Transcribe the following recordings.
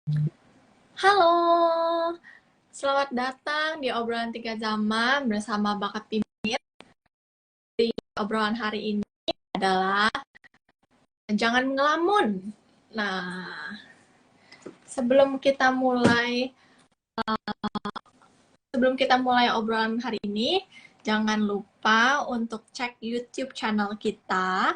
Halo, selamat datang di obrolan tiga zaman bersama Bakat Pimit. Obrolan hari ini adalah jangan ngelamun. Nah, sebelum kita mulai obrolan hari ini, jangan lupa untuk cek YouTube channel kita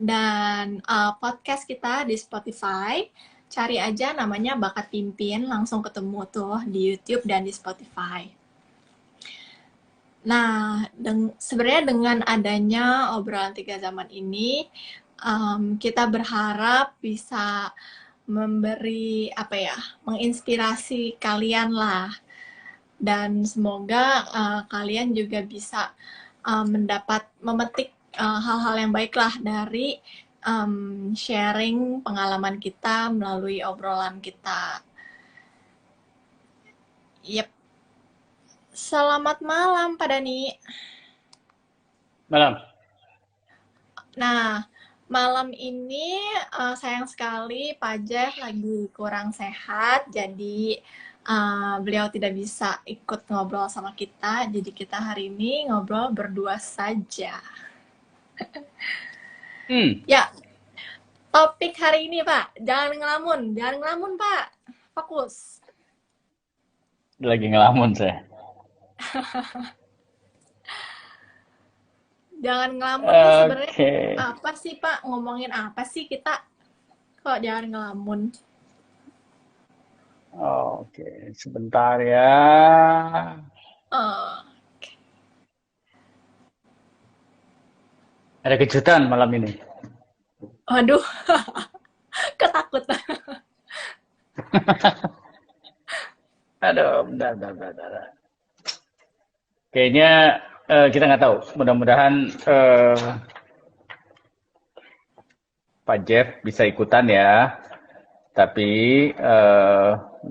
dan podcast kita di Spotify. Cari aja namanya Bakat Pimpin, langsung ketemu tuh di YouTube dan di Spotify. Nah, sebenarnya dengan adanya obrolan tiga zaman ini, kita berharap bisa memberi apa ya, menginspirasi kalian lah, dan semoga kalian juga bisa memetik hal-hal yang baik lah dari sharing pengalaman kita melalui obrolan kita. Yep. Selamat malam, Pak Dani. Malam. Nah, malam ini sayang sekali Pak Jeff lagi kurang sehat, jadi beliau tidak bisa ikut ngobrol sama kita. Jadi kita hari ini ngobrol berdua saja. Hmm, Ya, topik hari ini Pak, jangan ngelamun Pak, fokus. lagi ngelamun saya. Jangan ngelamun tuh sebenarnya Oke, apa sih Pak? Ngomongin apa sih kita? Kok jangan ngelamun? oke, sebentar ya. Eh, Ada kejutan malam ini. Waduh, ketakutan. Aduh, bentar. Kayaknya kita nggak tahu. Mudah-mudahan Pak Jeff bisa ikutan ya. Tapi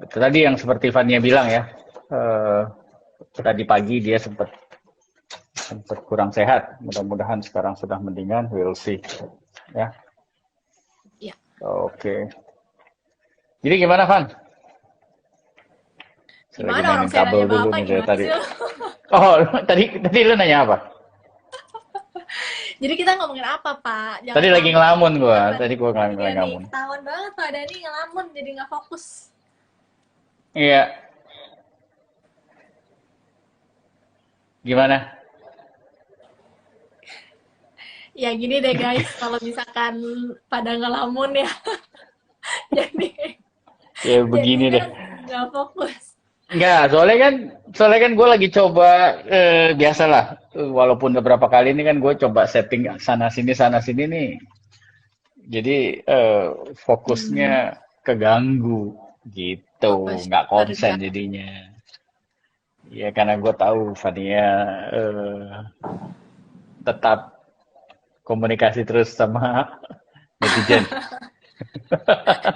itu tadi yang seperti Fania bilang ya. eh, Tadi pagi dia sempat kurang sehat. Mudah-mudahan sekarang sudah mendingan. We'll see. Ya, Ya, oke. Jadi gimana, Van? Saya lagi gimana orang mainin saya kabel nanya dulu Bapak, nih dari gimana tadi. sih lo? Oh, tadi lu nanya apa? Jadi kita ngomongin apa, Pak? Jangan Tadi lagi ngelamun nih. ngelamun gua. Kenapa Tadi nih? gua Iya nih, ngelamun. ketahuan banget Pak Dani ngelamun, jadi nggak fokus. Iya, gimana? Ya gini deh guys, kalau misalkan pada ngelamun ya, jadi Ya begini jadinya deh. nggak fokus. Enggak, soalnya kan gue lagi coba biasalah. Walaupun beberapa kali ini kan gue coba setting sana sini nih. Jadi fokusnya Hmm, keganggu gitu, fokus nggak konsen kerja. jadinya. Ya karena gue tahu Fania tetap komunikasi terus sama netizen.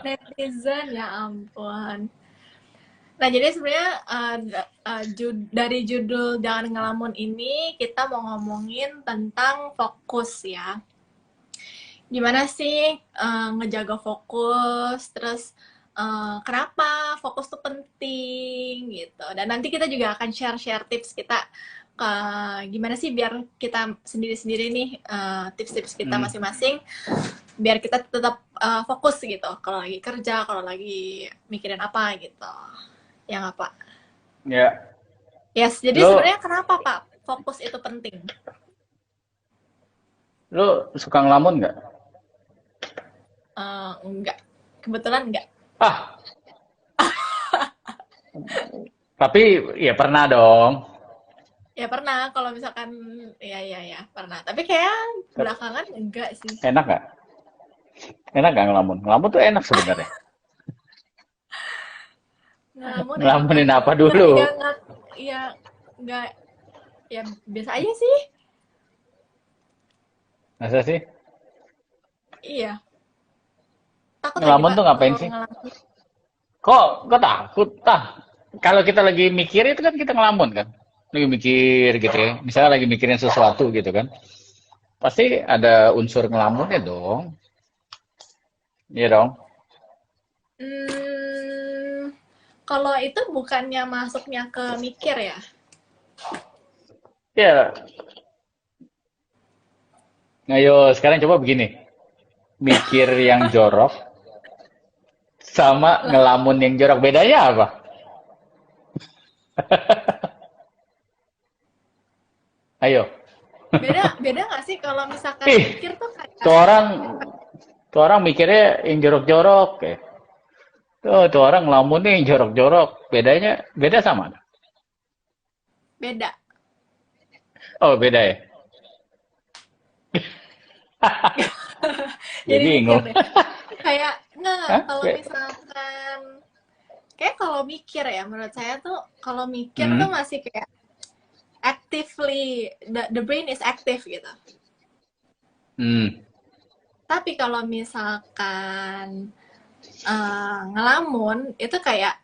Netizen, ya ampun. Nah, jadi sebenarnya dari judul Jangan Ngelamun ini kita mau ngomongin tentang fokus ya. Gimana sih ngejaga fokus, terus kenapa fokus tuh penting gitu. Dan nanti kita juga akan share-share tips kita ke gimana sih biar kita sendiri-sendiri nih tips-tips kita Hmm, masing-masing biar kita tetap fokus gitu kalau lagi kerja, kalau lagi mikirin apa gitu. Ya nggak Pak? ya, Yes, jadi lo sebenarnya kenapa Pak fokus itu penting? lo suka ngelamun nggak? Enggak, kebetulan enggak. Ah, tapi ya pernah dong. Ya pernah, kalau misalkan ya pernah. Tapi kayak belakangan enggak sih. Enak nggak? Enak nggak ngelamun? Ngelamun tuh enak sebenarnya. Ngelamun enak Ngelamunin aja. apa Enggak, dulu? ya enggak ya biasa aja sih. Masa sih? Iya. Takut lagi Ngelamun Pak tuh ngapain kalau sih? ngelamun. Kok takut? Tah, kalau kita lagi mikir itu kan kita ngelamun kan? Lagi mikir gitu ya. Misalnya lagi mikirin sesuatu gitu kan. Pasti ada unsur ngelamunnya dong. Iya dong. Kalau itu bukannya masuknya ke mikir ya? Ya, ayo sekarang coba begini. Mikir yang jorok sama Lah, ngelamun yang jorok. Bedanya apa? Ayo. beda beda nggak sih kalau misalkan Ih, mikir tuh kayak tuh orang, tuh orang mikirnya yang jorok-jorok. Tuh orang ngelamunnya yang jorok-jorok. Bedanya, beda sama. beda. Oh, beda ya? Jadi Jadi mikir bingung. deh. Kayak nggak Hah? kalau misalkan kayak kalau mikir ya menurut saya tuh kalau mikir tuh Hmm. masih kayak actively the brain is active gitu. Hmm. Tapi kalau misalkan ngelamun itu kayak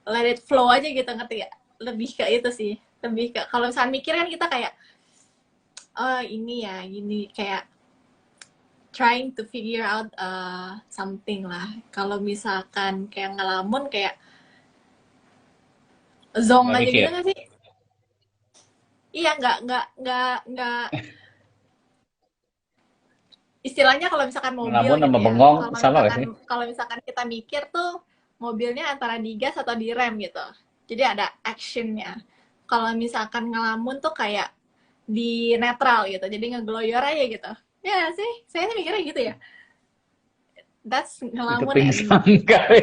let it flow aja gitu ngerti ya? Lebih ke itu sih. Lebih ke kalau misalkan mikir kan kita kayak oh ini ya gini kayak trying to figure out something lah. Kalau misalkan kayak ngelamun kayak zong Nggak aja gitu mikir. nggak sih? Iya nggak istilahnya kalau misalkan mobil Ngelamun gitu sama ya. bengong sama gak sih? Kalau misalkan kita mikir tuh mobilnya antara digas atau direm gitu. Jadi ada actionnya. Kalau misalkan ngelamun tuh kayak di netral gitu. Jadi ngegloyor aja gitu. Ya sih, saya sih mikirnya gitu ya. That's Itu ngelamun at pingsan me. kali.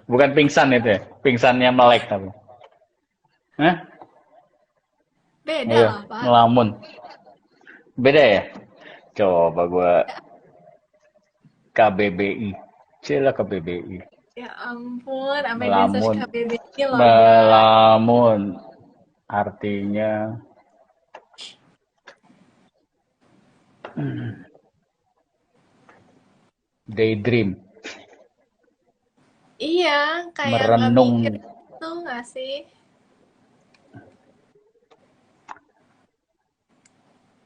Bukan pingsan itu ya. Pingsannya melek tapi. Hah? Beda Ayo, lah, Pak. ngelamun. Beda ya? Coba gua KBBI. Cila KBBI. Ya ampun, sampai di search Melamun. KBBI loh, guys. Melamun. Artinya daydream. Iya, kayak nggak Merenung. mikir tuh nggak sih?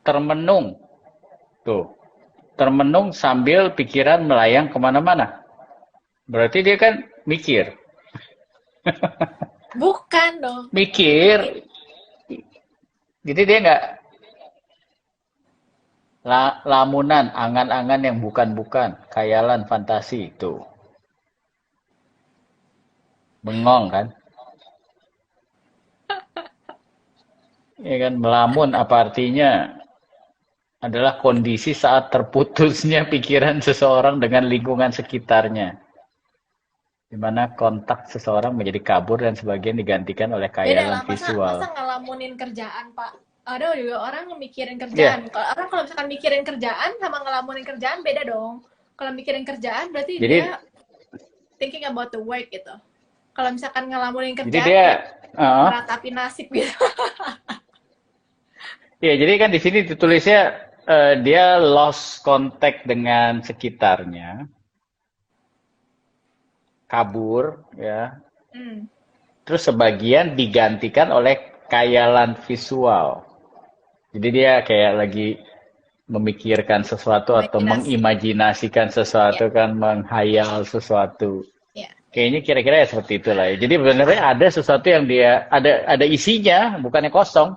Termenung. Tuh. Termenung sambil pikiran melayang kemana-mana. Berarti dia kan mikir. Bukan dong. Mikir. Jadi dia nggak lamunan, angan-angan yang bukan-bukan, khayalan, fantasi itu. Bengong kan? Ya kan, melamun apa artinya? Adalah kondisi saat terputusnya pikiran seseorang dengan lingkungan sekitarnya. Di mana kontak seseorang menjadi kabur dan sebagian digantikan oleh Beda khayalan lah, visual. masa ngelamunin kerjaan, Pak. Ada juga orang mikirin kerjaan. Ya, Kalau misalkan mikirin kerjaan sama ngelamunin kerjaan beda dong. Kalau mikirin kerjaan berarti dia jadi thinking about the work gitu. Kalau misalkan ngelamunin jadi kerjaan dia kayak uh, meratapi nasib gitu. ya jadi kan di sini ditulisnya dia lost contact dengan sekitarnya, kabur ya. Hmm, Terus sebagian digantikan oleh khayalan visual. Jadi dia kayak lagi memikirkan sesuatu atau imajinasi. mengimajinasikan Ya, sesuatu kan, menghayal sesuatu. ya. Kayaknya kira-kira ya seperti itulah ya. Jadi sebenarnya ada sesuatu yang dia ada isinya, bukannya kosong.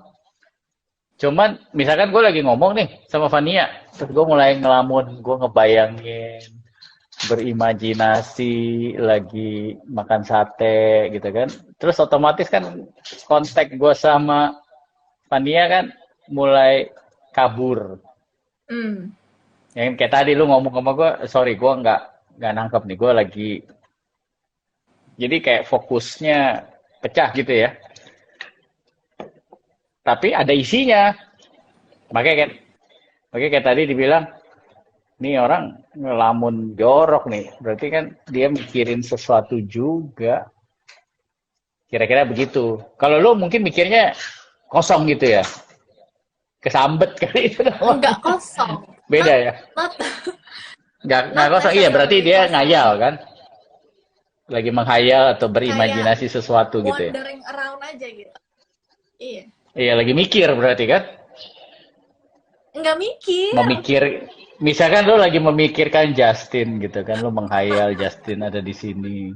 Cuman misalkan gue lagi ngomong nih sama Fania, terus gue mulai ngelamun, gue ngebayangin, berimajinasi lagi makan sate gitu kan. Terus otomatis kan kontak gue sama Fania kan mulai kabur. Hmm. Ya kan, kayak tadi lu ngomong sama gue, sorry gue nggak nangkep nih, gue lagi jadi kayak fokusnya pecah gitu ya. Tapi ada isinya. Makanya kayak, makanya kayak tadi dibilang, nih orang ngelamun jorok nih. Berarti kan dia mikirin sesuatu juga. Kira-kira begitu. Kalau lu mungkin mikirnya kosong gitu ya. Kesambet kali itu Enggak namanya. kosong. Beda Not ya. not Nggak not kosong. Iya, berarti necessarily dia kosong. ngayal kan. Lagi menghayal atau Kayak berimajinasi sesuatu gitu ya. wandering around aja gitu. Iya. Iya, lagi mikir berarti kan. Enggak mikir. Memikir. misalkan lo lagi memikirkan Justin gitu kan, lo menghayal Justin ada di sini.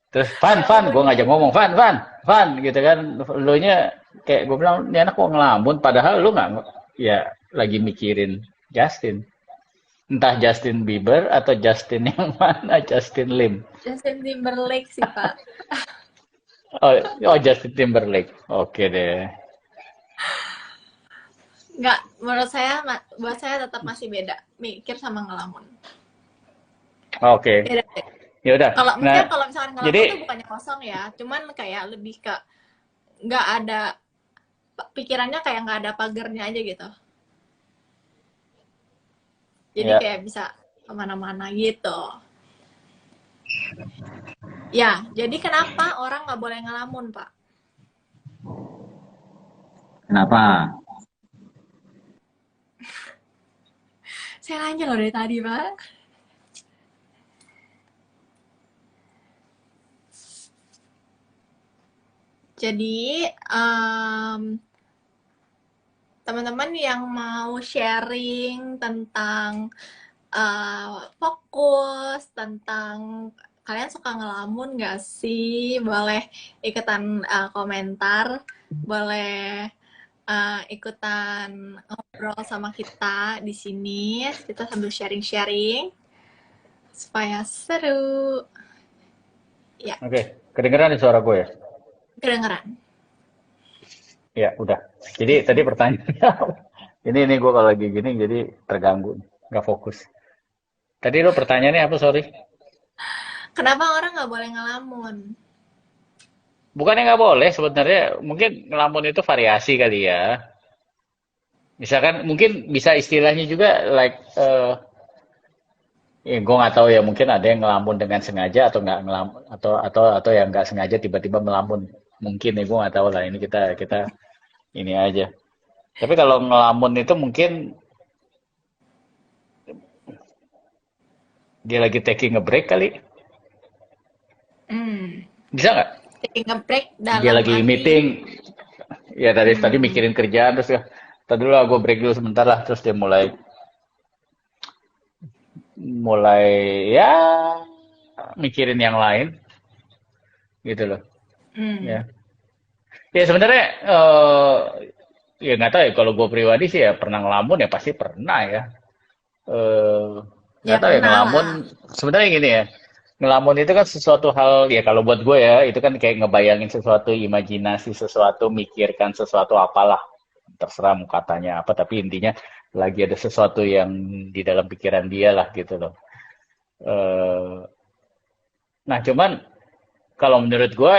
Terus Ya Van, gue ampun, ngajak ngomong, Van, gitu kan. Lo nya kayak gue bilang, ini anak kok ngelamun, padahal lo nggak, ya lagi mikirin Justin. Entah Justin Bieber atau Justin yang mana, Justin Lim. Justin Timberlake sih Pak. Oh, oh Justin Timberlake. Oke deh. Nggak, menurut saya, buat saya tetap masih beda. Mikir sama ngelamun. Oke. Beda deh. Ya udah. Kalau Nah, maksudnya kalau misalkan ngelamun tuh jadi bukannya kosong ya, cuman kayak lebih ke nggak ada pikirannya kayak nggak ada pagernya aja gitu. Jadi ya kayak bisa kemana-mana gitu. Ya, jadi kenapa orang nggak boleh ngelamun, Pak? kenapa? Saya nanya loh dari tadi, Pak. Jadi, teman-teman yang mau sharing tentang fokus, tentang kalian suka ngelamun nggak sih? Boleh ikutan komentar, boleh ikutan ngobrol sama kita di sini. Kita sambil sharing-sharing supaya seru. Ya, Oke. Kedengeran nih suara gue ya? kedengeran. Ya, udah. Jadi tadi pertanyaannya apa? Ini gue kalau lagi gini jadi terganggu, nggak fokus. Tadi lo pertanyaannya apa, sorry? Kenapa orang nggak boleh ngelamun? Bukannya nggak boleh sebenarnya, mungkin ngelamun itu variasi kali ya. Misalkan mungkin bisa istilahnya juga like ya gue nggak tahu ya, mungkin ada yang ngelamun dengan sengaja atau nggak ngelamun, atau yang nggak sengaja tiba-tiba melamun. Mungkin ya gue nggak tahu lah, ini kita kita ini aja. Tapi kalau ngelamun itu mungkin dia lagi taking a break kali. Hmm, Bisa nggak? taking a break Dia dalam lagi arti, meeting, ya tadi tadi hmm, mikirin kerjaan terus ya. Tadi dulu gue break dulu sebentar lah, terus dia mulai mulai ya mikirin yang lain gitu loh. hmm, Ya, ya sebenarnya ya nggak tahu ya, kalau gue pribadi sih ya pernah ngelamun ya pasti pernah ya. Eh, ya nggak tahu ya pernah ngelamun. lah. Sebenarnya gini ya, ngelamun itu kan sesuatu hal ya kalau buat gue ya itu kan kayak ngebayangin sesuatu, imajinasi sesuatu, mikirkan sesuatu apalah, terserah mau katanya apa, tapi intinya lagi ada sesuatu yang di dalam pikiran dia lah gitu loh. Eh, nah cuman kalau menurut gue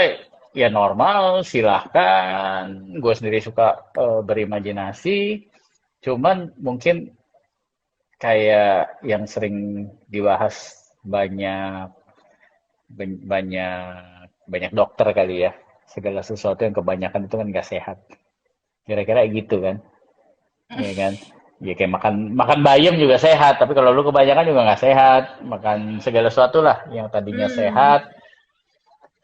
ya normal, silahkan. Gue sendiri suka berimajinasi, cuman mungkin kayak yang sering dibahas banyak banyak banyak dokter kali ya. Segala sesuatu yang kebanyakan itu kan nggak sehat. Kira-kira gitu kan, ya kan? Ya kayak makan makan bayam juga sehat, tapi kalau lu kebanyakan juga nggak sehat. Makan segala sesuatu lah yang tadinya Hmm, sehat,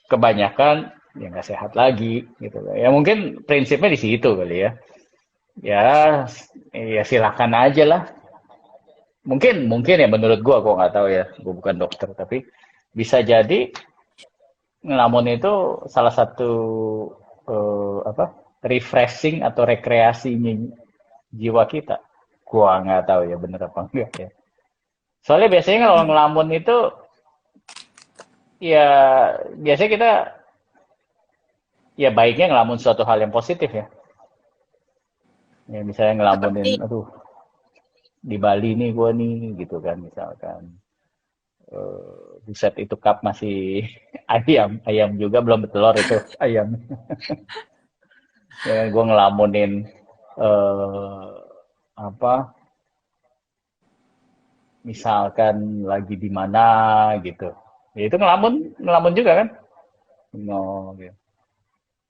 kebanyakan ya nggak sehat lagi gitu loh. Ya mungkin prinsipnya di situ kali ya. Ya, ya silakan aja lah. Mungkin mungkin ya menurut gua nggak tahu ya, gua bukan dokter, tapi bisa jadi ngelamun itu salah satu apa refreshing atau rekreasinya jiwa kita. Gua nggak tahu ya bener apa enggak ya. Soalnya biasanya kalau hmm, ngelamun itu ya biasanya kita ya baiknya ngelamun suatu hal yang positif ya. Ya misalnya ngelamunin, seperti, aduh di Bali nih gue nih gitu kan misalkan. Buset itu cup masih ayam juga belum bertelur itu ayam. Ya gue ngelamunin eh apa misalkan lagi di mana gitu. Ya itu ngelamun ngelamun juga kan? No, gitu.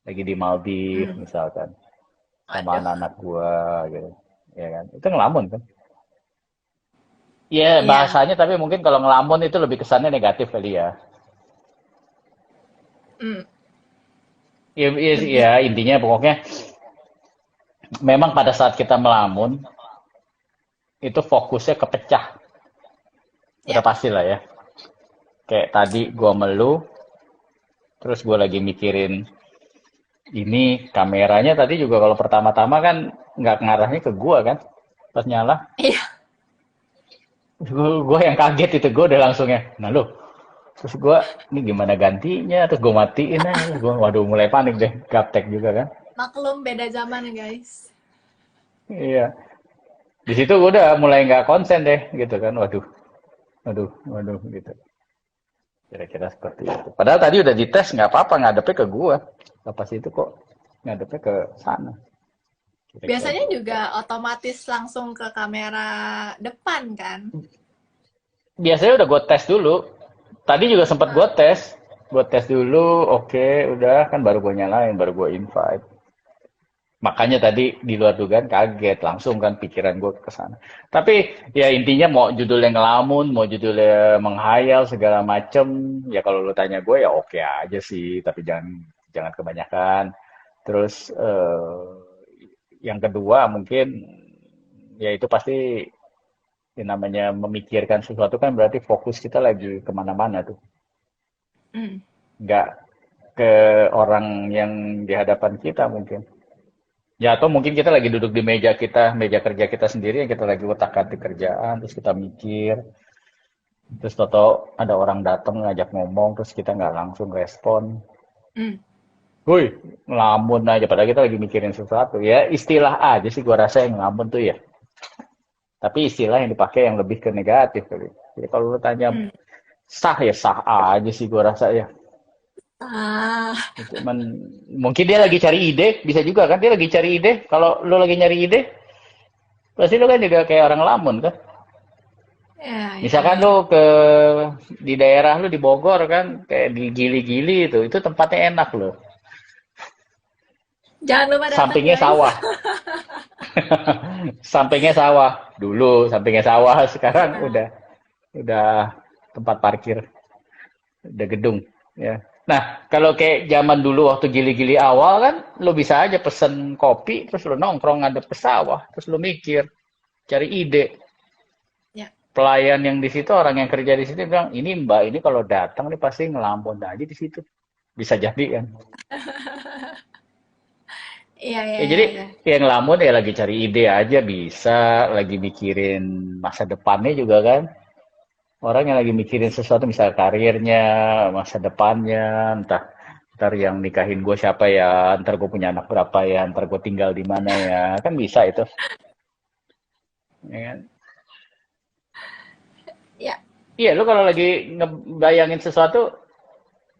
Lagi di Maldives hmm, misalkan sama aduh, anak-anak gua gitu. Ya kan? Itu ngelamun kan? Ya iya, bahasanya tapi mungkin kalau ngelamun itu lebih kesannya negatif kali ya. hmm, Ya, ya, lebih, ya intinya pokoknya memang pada saat kita melamun itu fokusnya kepecah. Ya. Udah pasti lah ya. Kayak tadi gua melu, terus gua lagi mikirin ini kameranya tadi juga kalau pertama-tama kan nggak ngarahnya ke gua kan. Pas nyala, Iya. gua yang kaget itu gua udah langsung ya. Nah lo, terus gua ini gimana gantinya? Terus gua matiin aja. Gua waduh mulai panik deh, gaptek juga kan. Maklum beda zaman guys. Iya. Di situ gua udah mulai nggak konsen deh gitu kan. Waduh, waduh, waduh gitu. Kira-kira seperti itu. Padahal tadi udah dites nggak apa-apa ngadepnya ke gua. Pas itu kok ngadepnya ke sana. Kira-kira Biasanya gitu. juga otomatis langsung ke kamera depan kan. Biasanya udah gue tes dulu. Tadi juga sempat gue Ah, tes. Gue tes dulu, oke, udah kan baru gue nyalain, baru gue invite. Makanya tadi di luar dugaan kaget, langsung kan pikiran gue ke sana. Tapi ya intinya mau judulnya ngelamun, mau judulnya menghayal segala macem, ya kalau lu tanya gue ya oke aja sih, tapi jangan jangan kebanyakan. Terus yang kedua mungkin ya itu pasti yang namanya memikirkan sesuatu kan berarti fokus kita lagi kemana-mana tuh. hmm. Nggak ke orang yang di hadapan kita mungkin. Ya atau mungkin kita lagi duduk di meja kita, meja kerja kita sendiri yang kita lagi utak-atik kerjaan, terus kita mikir, terus toto ada orang datang ngajak ngomong, terus kita nggak langsung respon. Hmm. Woi, ngelamun aja, padahal kita lagi mikirin sesuatu. Ya istilah aja sih gua rasa yang ngelamun tuh ya. Tapi istilah yang dipakai yang lebih ke negatif kali. Jadi kalau lu tanya Hmm. sah ya sah aja sih gua rasa ya. Ah, Cuman mungkin dia lagi cari ide, bisa juga kan dia lagi cari ide. Kalau lu lagi nyari ide, pasti lu kan juga kayak orang lamun kan. ya, ya, Misalkan ya. lu ke di daerah lu di Bogor kan, kayak di Gili-Gili itu tempatnya enak loh. Jangan lupa datang Sampingnya guys. sawah, sampingnya sawah. Dulu sampingnya sawah, sekarang Ya. udah tempat parkir, udah gedung. Ya. Nah, kalau kayak zaman dulu waktu Gili-Gili awal kan, lu bisa aja pesen kopi, terus lu nongkrong ngadep ke sawah, terus lu mikir, cari ide. Ya. Pelayan yang di situ, orang yang kerja di situ bilang, ini Mbak, ini kalau datang nih pasti ngelamun aja di situ. Bisa jadi kan. Iya, iya, Ya iya, jadi iya. yang ngelamun ya lagi cari ide aja bisa, lagi mikirin masa depannya juga kan. Orang yang lagi mikirin sesuatu, misal karirnya, masa depannya, entah ntar yang nikahin gue siapa ya, ntar gue punya anak berapa ya, ntar gue tinggal di mana ya, kan bisa itu. Ya kan? Ya. Iya, lu kalau lagi ngebayangin sesuatu,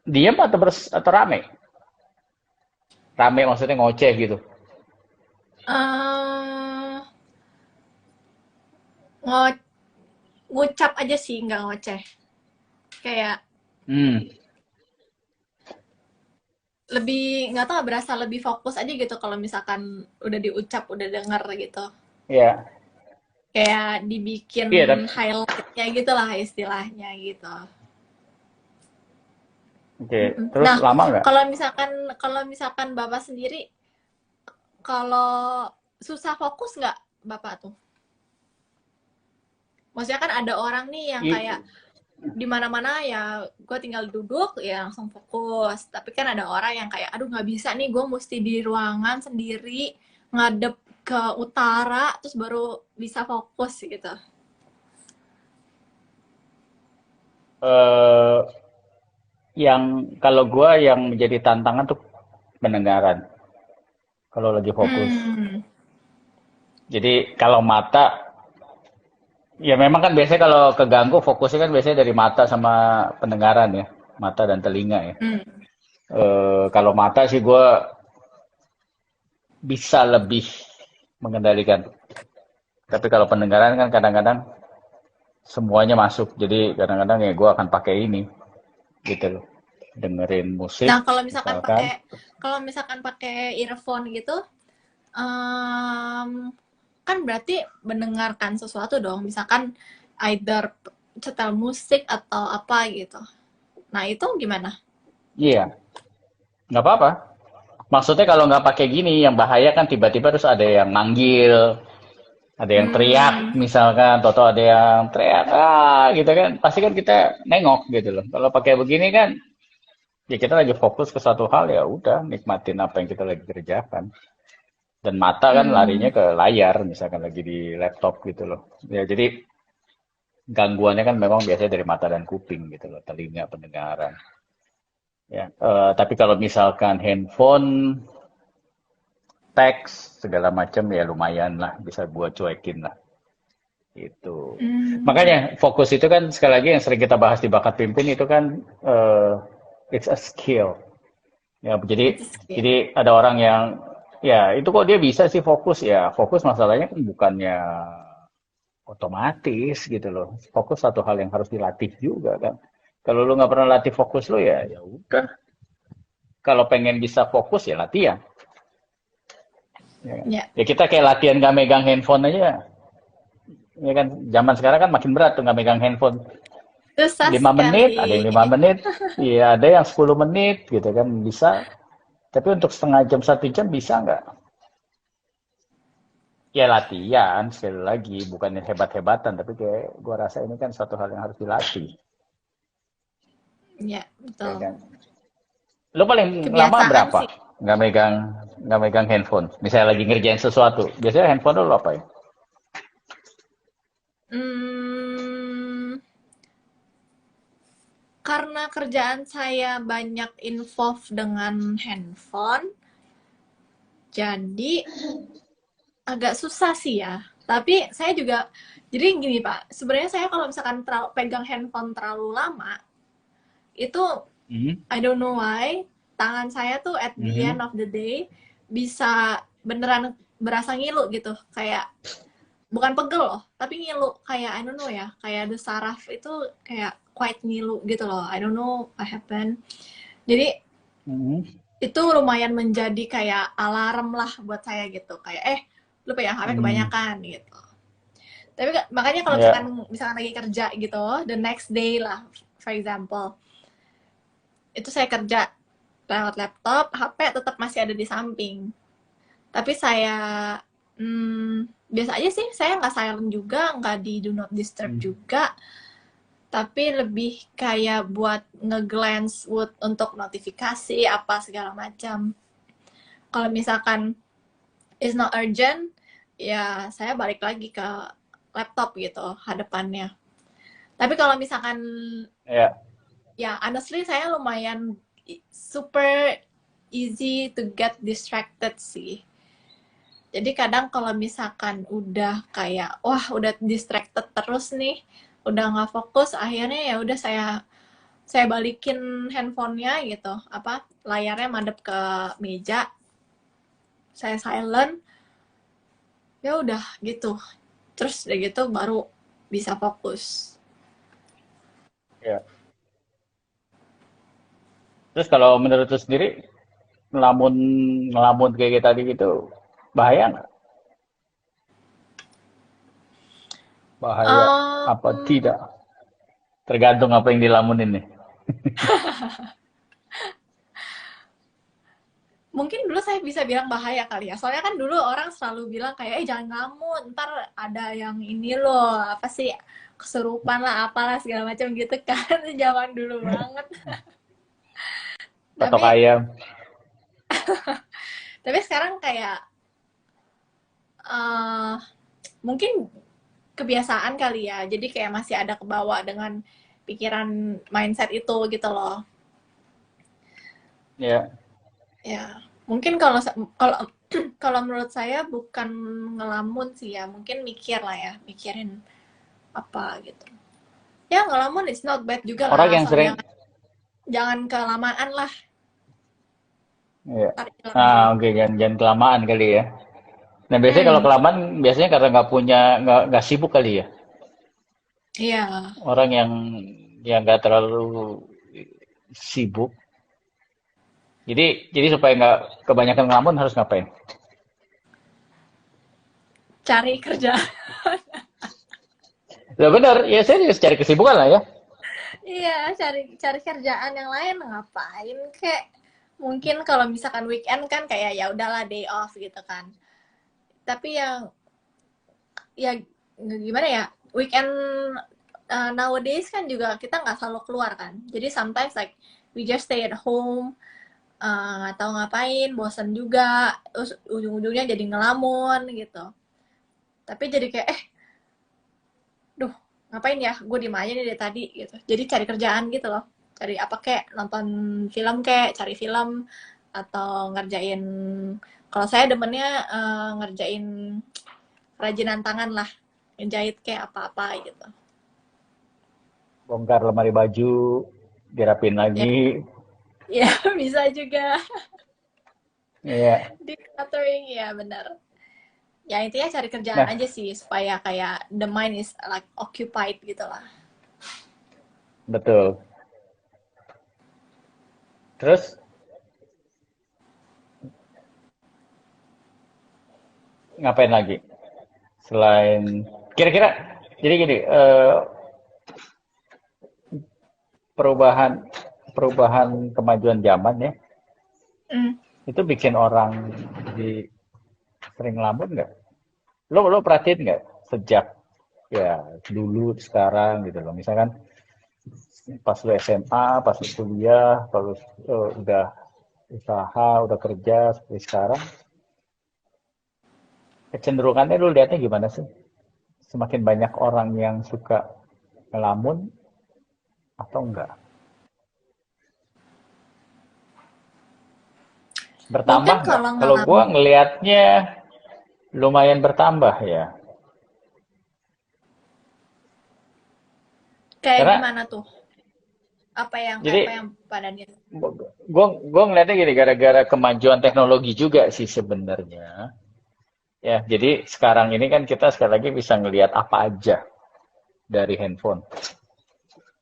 diam atau rame? Rame maksudnya ngoceh gitu. Eh, ngo- ngucap aja sih, nggak ngoceh. Kayak Hmm, lebih nggak tahu berasa lebih fokus aja gitu kalau misalkan udah diucap, udah denger gitu. iya. Kayak dibikin Iya, tapi highlightnya gitu lah istilahnya gitu. oke. Mm-mm. Terus Nah, lama nggak? kalau misalkan Bapak sendiri, kalau susah fokus nggak Bapak tuh? Maksudnya kan ada orang nih yang kayak I- di mana-mana ya gue tinggal duduk ya langsung fokus. Tapi kan ada orang yang kayak aduh nggak bisa nih gue mesti di ruangan sendiri ngadep ke utara terus baru bisa fokus gitu. eh, yang kalau gua yang menjadi tantangan tuh pendengaran. Kalau lagi fokus. Hmm. Jadi kalau mata, ya memang kan biasanya kalau keganggu fokusnya kan biasanya dari mata sama pendengaran ya, mata dan telinga ya. Hmm. Kalau mata sih gua bisa lebih mengendalikan. Tapi kalau pendengaran kan kadang-kadang semuanya masuk. Jadi kadang-kadang ya gue akan pakai ini gitu loh. Dengerin musik Nah, misalkan. kalau misalkan pakai earphone gitu, em, kan berarti mendengarkan sesuatu dong. Misalkan either setel musik atau apa gitu. Nah, itu gimana? Iya, nggak apa-apa. Maksudnya kalau nggak pakai gini, yang bahaya kan tiba-tiba terus ada yang manggil, Ada yang teriak Hmm, misalkan, atau ada yang teriak gitu kan, pasti kan kita nengok gitu loh. Kalau pakai begini kan, ya kita lagi fokus ke satu hal, ya udah nikmatin apa yang kita lagi kerjakan. Dan mata kan larinya hmm, ke layar, misalkan lagi di laptop gitu loh. Ya jadi gangguannya kan memang biasanya dari mata dan kuping gitu loh, telinga, pendengaran. Ya, tapi kalau misalkan handphone, teks segala macam ya lumayan lah, bisa buat cuekin lah. Itu. hmm. Makanya fokus itu kan sekali lagi yang sering kita bahas di bakat pimpin itu kan it's a skill. Ya, Itu jadi skill. jadi ada orang yang ya itu kok dia bisa sih fokus, ya fokus masalahnya kan bukannya otomatis gitu loh. Fokus satu hal yang harus dilatih juga kan. Kalau lu nggak pernah latih fokus lu, ya ya udah. Kalau pengen bisa fokus ya latihan. Ya, kan? Ya, Ya kita kayak latihan gak megang handphone aja. Ya kan zaman sekarang kan makin berat tuh nggak megang handphone. susah 5 menit, ada sekali. yang 5 menit, iya ada yang 10 menit gitu kan bisa. Tapi untuk setengah jam, 1 jam bisa nggak? Ya latihan sekali lagi, bukannya hebat-hebatan, tapi kayak gua rasa ini kan suatu hal yang harus dilatih, Ya, ya betul. kan? Lo paling lama Kebiasaan berapa sih. nggak megang handphone? Misalnya lagi ngerjain sesuatu, biasanya handphone lo apa ya? Hmm, karena kerjaan saya banyak involved dengan handphone, jadi agak susah sih ya. Tapi saya juga, jadi gini Pak, sebenarnya saya kalau misalkan pegang handphone terlalu lama, itu Hmm? I don't know why, tangan saya tuh at the end Mhm. of the day bisa beneran berasa ngilu gitu. Kayak, bukan pegel loh, tapi ngilu. Kayak, I don't know ya, kayak the saraf itu kayak quite ngilu gitu loh. I don't know what happened. Jadi, Mhm. itu lumayan menjadi kayak alarm lah buat saya gitu. Kayak, lu pegang HP Hmm. kebanyakan gitu. Tapi makanya kalau misalkan Ya. misalkan lagi kerja gitu, the next day lah, for example, itu saya kerja lewat laptop, HP tetap masih ada di samping. Tapi saya biasa aja sih, saya nggak silent juga, nggak di do not disturb Hmm. juga, tapi lebih kayak buat nge-glance untuk notifikasi apa segala macam. Kalau misalkan it's not urgent, ya saya balik lagi ke laptop gitu hadapannya. Tapi kalau misalkan, Ya. ya honestly saya lumayan super easy to get distracted sih. Jadi kadang kalau misalkan udah kayak wah udah distracted terus nih, udah nggak fokus, akhirnya ya udah saya balikin handphonenya gitu, apa layarnya madep ke meja, saya silent, ya udah gitu. Terus udah gitu baru bisa fokus. Ya. Terus kalau menurut lu sendiri, ngelamun ngelamun kayak tadi gitu bahaya nggak? Bahaya apa Um, tidak? Tergantung apa yang dilamunin nih. Mungkin dulu saya bisa bilang bahaya kali ya. Soalnya kan dulu orang selalu bilang kayak, jangan ngelamun, ntar ada yang ini loh, apa sih, kesurupan lah, apalah segala macam gitu kan. Zaman dulu banget. Patok Tapi ayam. tapi sekarang kayak eh mungkin kebiasaan kali ya. Jadi kayak masih ada kebawa dengan pikiran mindset itu gitu loh. Ya. Ya, mungkin kalau kalau kalau menurut saya bukan ngelamun sih ya, mungkin mikir lah ya, mikirin apa gitu. Ya ngelamun it's not bad juga lah, Orang yang asal sering, jangan jangan kelamaan lah, ya. ntar hilang Nah, juga. oke, jangan kelamaan kali ya. Nah, biasanya kalau Hmm, kelamaan biasanya karena nggak sibuk kali ya. iya. Orang yang nggak terlalu sibuk. Jadi supaya nggak kebanyakan ngelamun harus ngapain? Cari kerja. Ya benar, ya saya juga cari kesibukan lah ya. Iya, cari cari kerjaan yang lain ngapain kek. Mungkin kalau misalkan weekend kan kayak ya udahlah day off gitu kan. Tapi yang ya gimana ya, weekend nowadays kan juga kita nggak selalu keluar kan, jadi sometimes like we just stay at home, nggak tahu ngapain, bosan juga, terus ujung-ujungnya jadi ngelamun gitu. Tapi jadi kayak duh ngapain ya, gue diem aja nih dari tadi gitu, jadi cari kerjaan gitu loh, cari apa kek, nonton film kek, cari film, atau ngerjain, kalau saya demennya ngerjain kerajinan tangan lah, ngejahit kayak apa-apa gitu. Bongkar lemari baju, dirapin Ya, lagi. ya bisa juga. Iya. Decluttering, ya benar. Ya intinya cari kerjaan Nah, aja sih supaya kayak the mind is like occupied gitu lah. betul. Terus ngapain lagi? Selain kira-kira jadi gini, perubahan perubahan kemajuan zaman ya, Mm. itu bikin orang di sering ngelamun nggak? Lo perhatiin nggak sejak ya dulu sekarang gitu loh. Misalkan pas lu SMA, pas lu kuliah, kalau udah usaha, udah kerja seperti sekarang, kecenderungannya lu lihatnya gimana sih? Semakin banyak orang yang suka ngelamun atau enggak? Bertambah Mungkin nggak? kalau Kalau gua ngalamin ngelihatnya lumayan bertambah ya. kayak Karena gimana tuh? Apa jadi yang pada dia? gua ngelihatnya gini, gara-gara kemajuan teknologi juga sih sebenarnya. Ya, jadi sekarang ini kan kita sekali lagi bisa ngelihat apa aja dari handphone,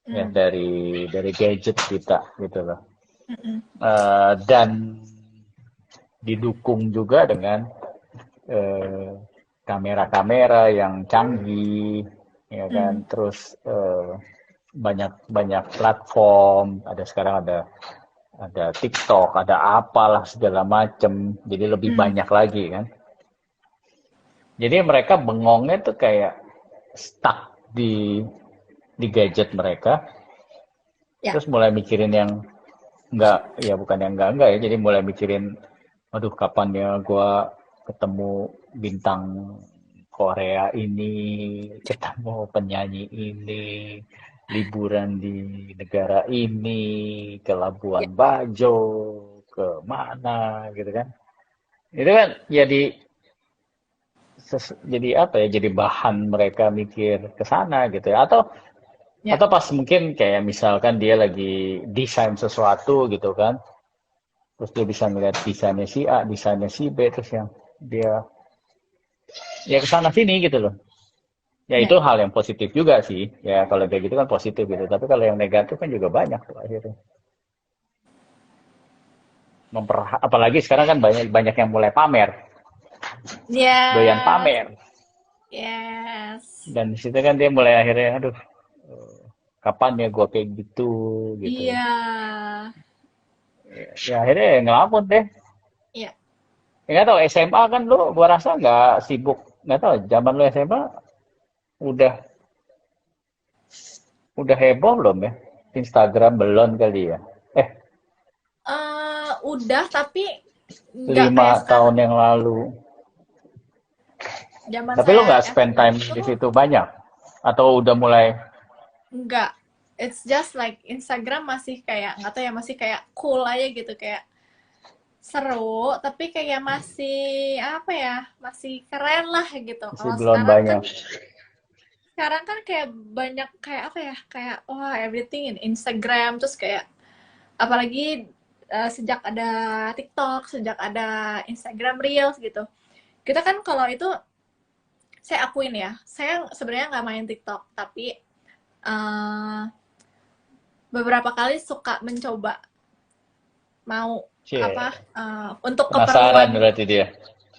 ya Mm. dari gadget kita gitu loh. Mm-mm. Dan didukung juga dengan eh, kamera-kamera yang canggih, ya kan. Mm. Terus banyak banyak platform. Ada sekarang ada TikTok, ada apalah segala macem. Jadi lebih Mm. banyak lagi kan. Jadi mereka bengongnya tuh kayak stuck di gadget mereka, Ya, terus mulai mikirin yang enggak, ya bukan yang enggak ya, jadi mulai mikirin, aduh kapan ya gua ketemu bintang Korea ini, ketemu penyanyi ini, liburan di negara ini, ke ya, Labuan Bajo, ke mana gitu kan. Itu kan jadi apa ya, jadi bahan mereka mikir ke sana gitu ya. ya, Atau pas mungkin kayak misalkan dia lagi desain sesuatu gitu kan, terus dia bisa ngeliat desainnya si A, desainnya si B, terus yang dia ya ke sana sini gitu loh. Ya ya. itu hal yang positif juga sih. Ya kalau kayak gitu kan positif gitu. Tapi kalau yang negatif kan juga banyak tuh akhirnya. Apalagi sekarang kan banyak banyak yang mulai pamer, doyan Yes, pamer. yes. Dan di situ kan dia mulai akhirnya, aduh, kapan ya gua kayak gitu gitu. Iya, Ya akhirnya ya ngelamun deh. iya. Ya, nggak tahu SMA kan lu, gua rasa nggak sibuk, nggak tahu zaman lu SMA udah udah heboh belum ya? Instagram belum kali ya? Eh, Udah, tapi nggak lima kayak tahun sekarang. yang lalu. Zaman Tapi lu saya nggak spend SMA time di tuh situ banyak? Atau udah mulai, nggak. It's just like Instagram masih kayak nggak tahu ya, masih kayak cool aja gitu, kayak seru, tapi kayak masih apa ya, masih keren lah gitu. masih Kalau belum banyak? sekarang kan kayak banyak kayak apa ya, kayak wah everything in Instagram, terus kayak apalagi sejak ada TikTok, sejak ada Instagram Reels gitu. Kita kan kalau itu, saya akuin ya, saya sebenarnya nggak main TikTok, tapi eh, beberapa kali suka mencoba, mau apa, Cie, untuk penasaran keperluan, berarti dia.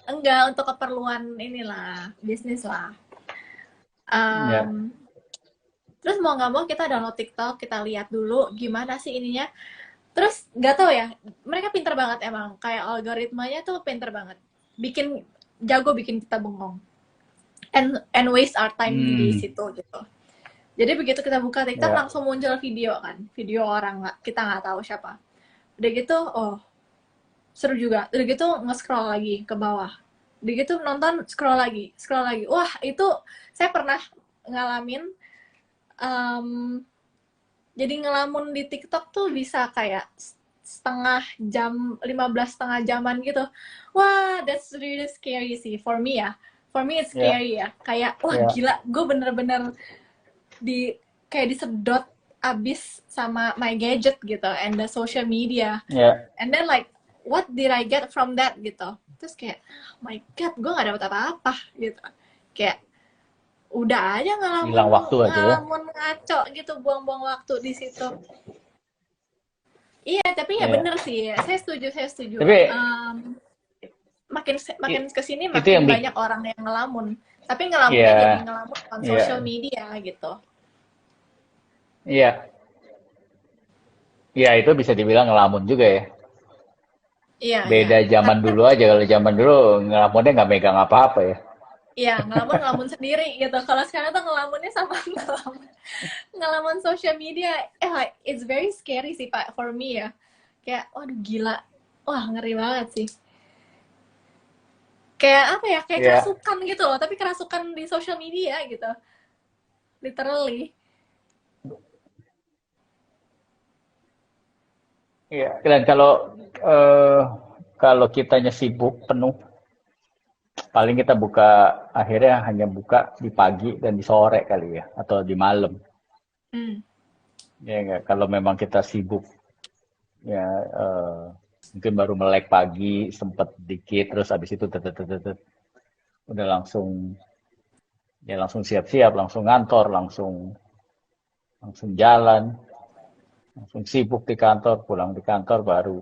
enggak, untuk keperluan inilah, bisnis lah. Ya, Em, Terus mau nggak mau kita download TikTok, kita lihat dulu gimana sih ininya. Terus nggak tahu ya, mereka pinter banget emang. Kayak algoritmanya tuh pinter banget. Bikin, jago bikin kita bengong. and waste our time di Hmm, situ gitu. Jadi begitu kita buka TikTok ya, langsung muncul video kan, video orang nggak kita nggak tahu siapa. Udah gitu, oh seru juga. Udah gitu nge-scroll lagi ke bawah. Udah gitu nonton scroll lagi, scroll lagi. Wah itu saya pernah ngalamin. em, jadi ngelamun di TikTok tuh bisa kayak setengah jam, 15 setengah jaman gitu. Wah, that's really scary sih for me ya. For me it's ya, scary ya. Kayak wah ya, gila, gue bener-bener di kayak disedot abis sama my gadget gitu and the social media. ya. And then like what did I get from that gitu. Terus kayak oh my god, gue gak dapet apa-apa gitu. Kayak udah aja ngelamun Hilang waktu aja ya. ngelamun ngaco gitu, buang-buang waktu di situ. Iya, tapi ya Ya. bener sih. Saya setuju, saya setuju. Tapi Makin makin i- kesini itu makin yang banyak orang yang ngelamun. Tapi ngelamunnya jadi ya, ngelamun on social ya, media gitu. ya, ya itu bisa dibilang ngelamun juga ya. Iya, iya. Beda zaman Karena dulu aja. Kalau zaman dulu ngelamunnya nggak megang apa-apa ya. iya, ngelamun ngelamun sendiri gitu. Kalau sekarang tuh ngelamunnya sama ngelamun ngelamun social media. Like, it's very scary sih Pak for me ya. Kayak waduh gila. Wah, ngeri banget sih. Kayak apa ya? Kayak Ya, kerasukan gitu loh, tapi kerasukan di social media gitu. Literally. ya. Dan eh, kalau kitanya sibuk penuh, paling kita buka akhirnya hanya buka di pagi dan di sore kali ya, atau di malam. Hmm. Ya nggak? Kalau memang kita sibuk ya mungkin baru melek pagi sempet dikit terus habis itu udah langsung ya langsung siap-siap langsung ngantor langsung langsung jalan langsung sibuk di kantor pulang di kantor baru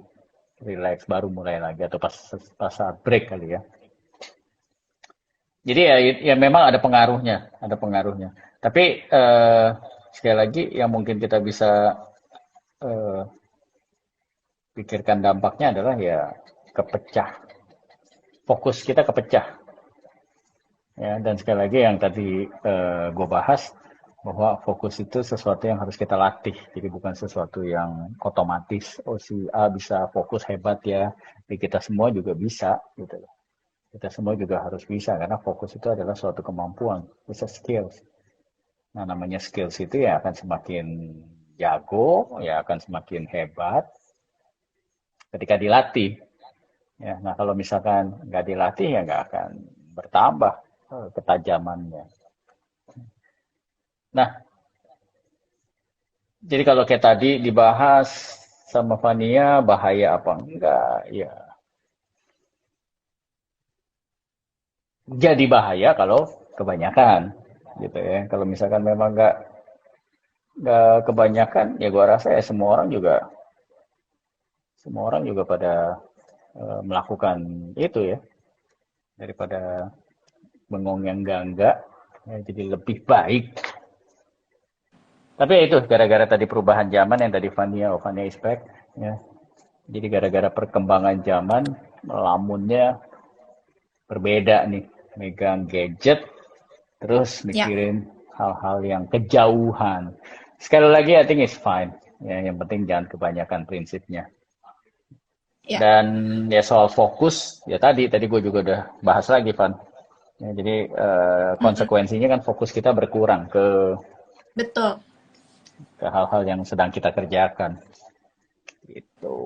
relax baru mulai lagi atau pas saat break kali ya jadi ya memang ada pengaruhnya tapi sekali lagi yang mungkin kita bisa eh, pikirkan dampaknya adalah ya kepecah fokus kita kepecah. Ya, dan sekali lagi yang tadi gue bahas bahwa fokus itu sesuatu yang harus kita latih, jadi bukan sesuatu yang otomatis. Oh si A bisa fokus hebat ya, jadi kita semua juga bisa gitu loh. Kita semua juga harus bisa karena fokus itu adalah suatu kemampuan, bisa skills. Nah namanya skills itu ya akan semakin jago, ya akan semakin hebat ketika dilatih. Ya, nah kalau misalkan nggak dilatih ya nggak akan bertambah ketajamannya. Nah, jadi kalau kayak tadi dibahas sama Fania bahaya apa enggak? Ya, jadi bahaya kalau kebanyakan gitu ya. Kalau misalkan memang nggak kebanyakan, ya gua rasa ya semua orang juga pada melakukan itu ya daripada bengong yang enggak ya, jadi lebih baik. Tapi ya itu gara-gara tadi perubahan zaman yang tadi Fania is back ya. Jadi gara-gara perkembangan zaman lamunnya berbeda nih megang gadget terus Ya, mikirin hal-hal yang kejauhan sekali lagi I think it's fine ya yang penting jangan kebanyakan prinsipnya ya. dan ya soal fokus ya tadi gue juga udah bahas lagi Van ya, jadi Mm-mm. konsekuensinya kan fokus kita berkurang Betul. ke hal-hal yang sedang kita kerjakan itu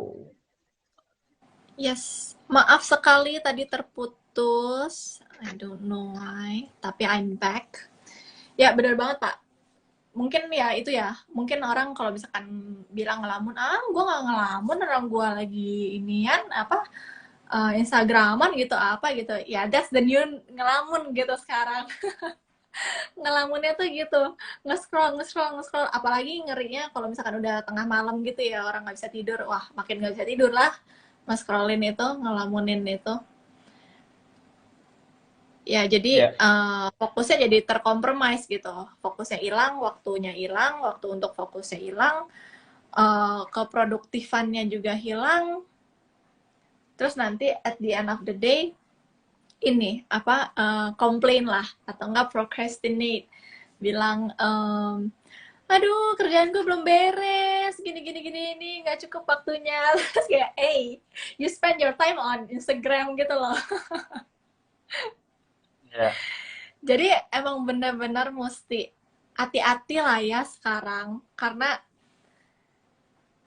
Yes. Maaf sekali tadi terputus. I don't know why. Tapi I'm back. Ya, benar banget, Pak. Mungkin ya itu ya. Mungkin orang kalau misalkan bilang ngelamun, ah, gue nggak ngelamun, orang gue lagi inian, apa, Instagraman gitu, apa gitu. Ya, that's the new ngelamun gitu sekarang. Ngelamunnya tuh gitu. Nge-scroll, nge-scroll, nge-scroll. Apalagi ngerinya kalau misalkan udah tengah malam gitu ya, orang nggak bisa tidur. Wah, makin nggak bisa tidur lah. Nge-scrollin itu, ngelamunin itu. Ya, jadi ya fokusnya jadi terkompromis gitu. Fokusnya hilang, waktu untuk fokusnya hilang, keproduktifannya juga hilang. Terus nanti at the end of the day, ini apa komplain lah atau enggak procrastinate, bilang aduh kerjaanku belum beres, gini gini gini ini nggak cukup waktunya. Terus kayak hey, you spend your time on Instagram gitu loh. Ya. Jadi emang benar-benar mesti hati-hati lah ya sekarang, karena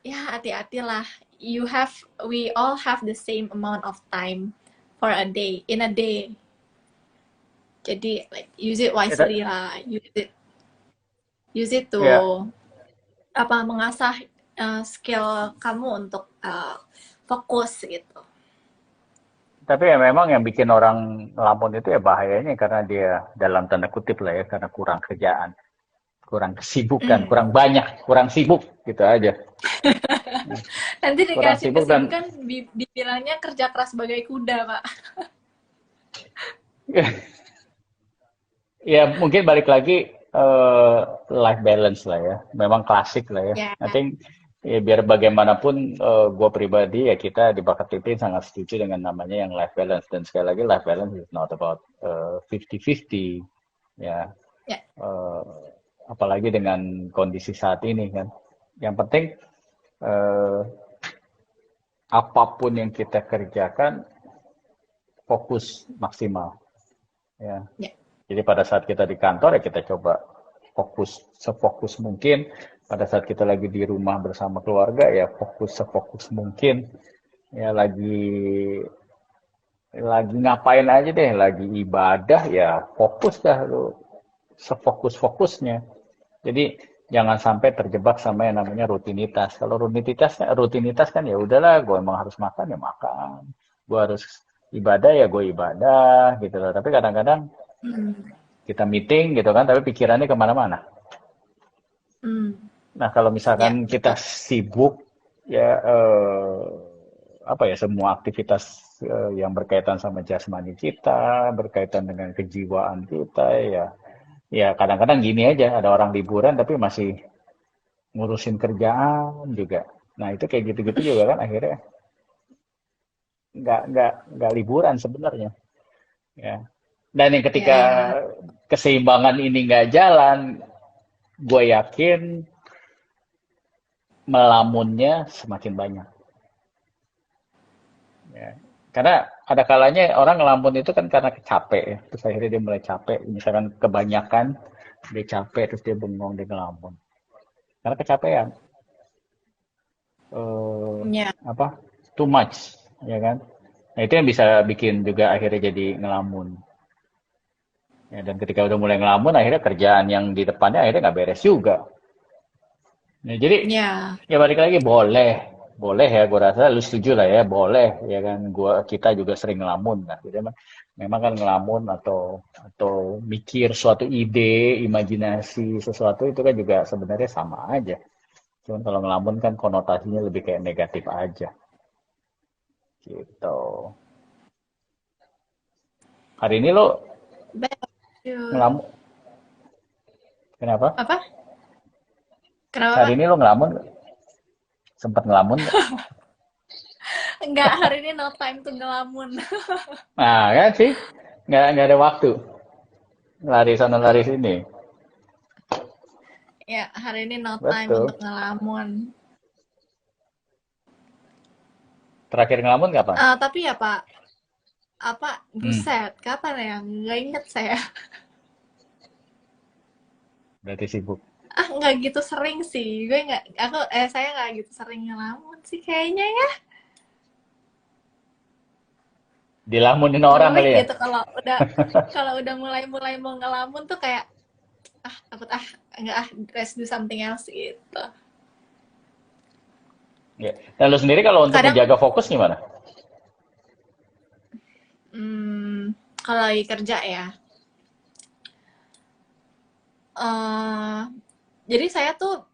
ya hati-hatilah. You have, we all have the same amount of time for a day, in a day. Jadi like use it Ya, wisely lah, use it to ya. apa mengasah skill kamu untuk fokus gitu. Tapi ya memang yang bikin orang ngelamun itu ya bahayanya karena dia dalam tanda kutip lah ya, karena kurang kerjaan, kurang kesibukan, Hmm. kurang banyak, kurang sibuk gitu aja. Nanti Kurang dikasih sibuk dan kesibukan dibilangnya kerja keras sebagai kuda, Pak. ya mungkin balik lagi life balance lah ya. Memang klasik lah ya. Ya, I think ya, biar bagaimanapun gue pribadi ya kita di Bakat TV sangat setuju dengan namanya yang life balance dan sekali lagi life balance is not about 50-50 ya. ya, Eh, apalagi dengan kondisi saat ini kan. Yang penting eh, apapun yang kita kerjakan fokus maksimal ya. ya, Jadi pada saat kita di kantor ya kita coba fokus sefokus mungkin. Pada saat kita lagi di rumah bersama keluarga ya fokus sefokus mungkin. Ya lagi ngapain aja deh, lagi ibadah ya fokus dah lu sefokus-fokusnya. Jadi jangan sampai terjebak sama yang namanya rutinitas. Kalau rutinitas kan ya udahlah, gue emang harus makan ya makan. Gue harus ibadah ya gue ibadah gitu loh. Tapi kadang-kadang hmm, kita meeting gitu kan, tapi pikirannya kemana-mana. hmm, Nah kalau ya misalkan kita betul. sibuk ya apa ya semua aktivitas yang berkaitan sama jasmani kita, berkaitan dengan kejiwaan kita ya. Ya kadang-kadang gini aja, ada orang liburan tapi masih ngurusin kerjaan juga. Nah itu kayak gitu-gitu juga kan akhirnya nggak liburan sebenarnya. Ya. Dan yang ketika Ya, keseimbangan ini nggak jalan, gue yakin melamunnya semakin banyak. Ya. Karena ada kalanya orang ngelamun itu kan karena capek ya. Terus akhirnya dia mulai capek. Misalkan kebanyakan dia capek terus dia bengong dia ngelamun. Karena kecapean. Eh, ya, apa? Too much, ya kan? Nah, itu yang bisa bikin juga akhirnya jadi ngelamun. Ya, dan ketika udah mulai ngelamun, akhirnya kerjaan yang di depannya akhirnya nggak beres juga. Nah, jadi ya, ya balik lagi boleh, boleh ya. Gue rasa lu setuju lah ya, boleh ya kan. Kita juga sering ngelamun kan. Jadi memang kan ngelamun atau mikir suatu ide, imajinasi sesuatu itu kan juga sebenarnya sama aja. Cuman kalau ngelamun kan konotasinya lebih kayak negatif aja gitu. Hari ini lo betul. ngelamun, kenapa? Apa? Kenapa, Hari Pak? ini lo ngelamun, sempat ngelamun nggak? Enggak, hari ini no time to ngelamun. Nah, kan sih, nggak ada waktu. Lari sana lari sini. Ya, hari ini no time Betul. untuk ngelamun. Terakhir ngelamun kapan? Tapi ya Pak, apa Hmm, buset, kapan ya? Nggak inget saya. berarti sibuk. Nggak gitu sering sih. Saya nggak gitu sering ngelamun sih kayaknya ya. Dilamunin orang Ngeri kali ya? gitu kalau udah mulai-mulai mau ngelamun tuh kayak takut enggak let's do something else gitu. Ya. Dan lo sendiri kalau untuk Kadang menjaga fokus gimana? kalau lagi kerja ya, eh jadi saya tuh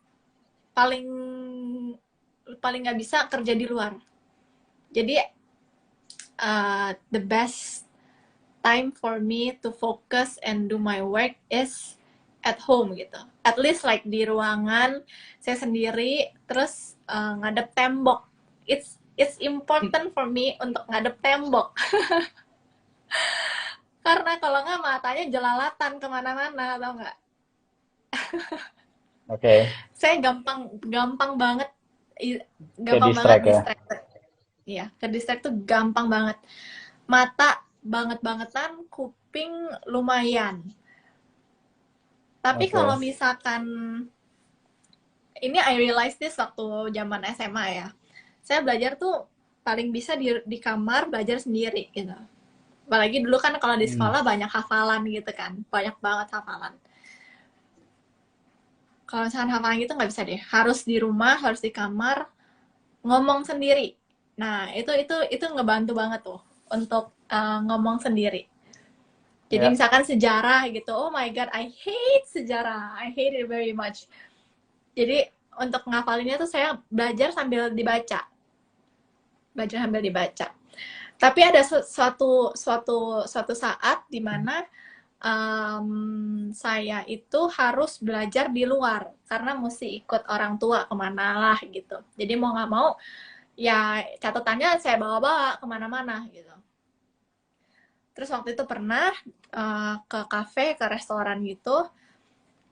paling paling nggak bisa kerja di luar. Jadi the best time for me to focus and do my work is at home gitu. At least like di ruangan saya sendiri, terus ngadep tembok. It's important for me untuk ngadep tembok. Karena kalau nggak matanya jelalatan kemana-mana, tau nggak? Oke. Saya gampang gampang banget Ke gampang banget distract ya. distracted. Iya, ke distract tuh gampang banget. Mata banget-bangetan, kuping lumayan. Tapi Oke. kalau misalkan ini I realize this waktu zaman SMA ya. Saya belajar tuh paling bisa di kamar belajar sendiri gitu. Apalagi dulu kan kalau di Hmm. sekolah banyak hafalan gitu kan. Banyak banget hafalan. Kalau misalkan hafalan gitu nggak bisa deh. Harus di rumah, harus di kamar, ngomong sendiri. Nah, itu ngebantu banget tuh untuk ngomong sendiri. Jadi Ya. misalkan sejarah gitu, oh my god, I hate sejarah, I hate it very much. Jadi untuk ngafalinnya tuh saya belajar sambil dibaca. Tapi ada suatu saat di mana saya itu harus belajar di luar karena mesti ikut orang tua kemana lah gitu. Jadi mau nggak mau ya catatannya saya bawa-bawa kemana-mana gitu. Terus waktu itu pernah ke kafe, ke restoran gitu.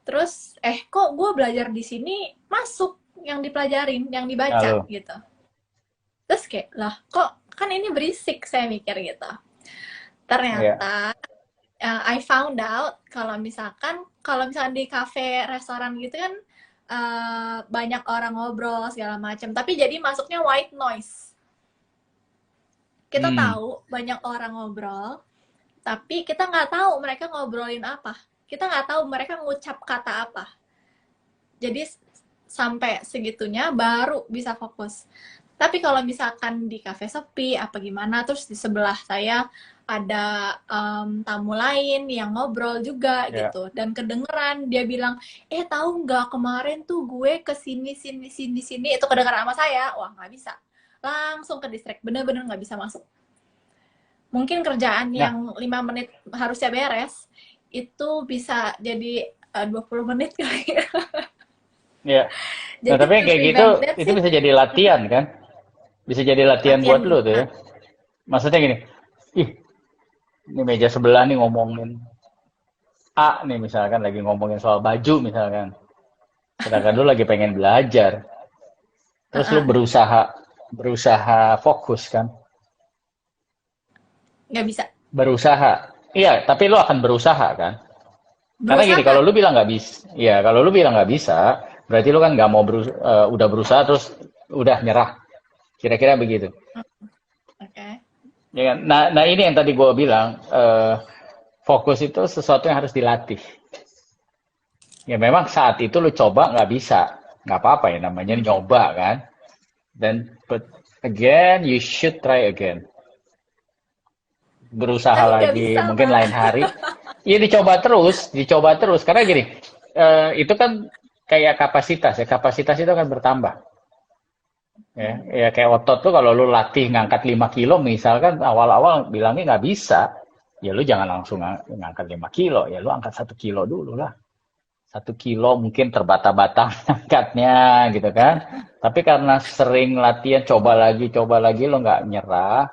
Terus kok gue belajar di sini masuk yang dipelajarin, yang dibaca Lalu. gitu. Terus kayak lah kok kan ini berisik saya mikir gitu. Ya. Ternyata I found out kalau misalkan di kafe restoran gitu kan banyak orang ngobrol segala macam tapi jadi masuknya white noise. Kita Hmm. tahu banyak orang ngobrol tapi kita nggak tahu mereka ngobrolin apa, kita nggak tahu mereka ngucap kata apa. Jadi sampai segitunya baru bisa fokus. Tapi kalau misalkan di kafe sepi apa gimana, terus di sebelah saya ada tamu lain yang ngobrol juga Ya. gitu, dan kedengeran dia bilang, tahu nggak kemarin tuh gue ke sini sini sini sini, itu kedengeran sama saya, wah nggak bisa, langsung ke distract, bener-bener nggak bisa masuk. Mungkin kerjaan Nah, yang 5 menit harusnya beres, itu bisa jadi 20 menit kali. ya. Nah, Jadi tapi to kayak gitu prevent that itu sih, bisa jadi latihan kan? Bisa jadi latihan latihan buat lo tuh ya. gimana? Maksudnya gini, ih, ini meja sebelah nih ngomongin A nih misalkan lagi ngomongin soal baju misalkan. Sedangkan lu lagi pengen belajar, terus lu Heeh, berusaha berusaha fokus kan? nggak bisa. Berusaha. Iya, tapi lu akan berusaha kan? Karena gini, kalau Berusaha. lu bilang nggak bisa, ya kalau lu bilang nggak bisa, berarti lu kan nggak mau udah berusaha terus udah nyerah. Kira-kira begitu. Oke. Ya kan? Nah ini yang tadi gue bilang, fokus itu sesuatu yang harus dilatih. Ya memang saat itu lu coba nggak bisa, nggak apa-apa ya namanya Hmm. nyoba kan. Dan but again, you should try again. Berusaha Tapi nggak lagi, bisa, mungkin Pak. lain hari. Ya dicoba terus. Karena gini, itu kan kayak kapasitas ya, kapasitas itu akan bertambah. Ya, Hmm. ya kayak otot tuh kalau lu latih ngangkat 5 kilo misalkan awal-awal bilangnya nggak bisa, ya lu jangan langsung ngangkat 5 kilo, ya lu angkat 1 kilo dulu lah. 1 kilo mungkin terbata-bata angkatnya gitu kan. Tapi karena sering latihan, coba lagi lo nggak nyerah,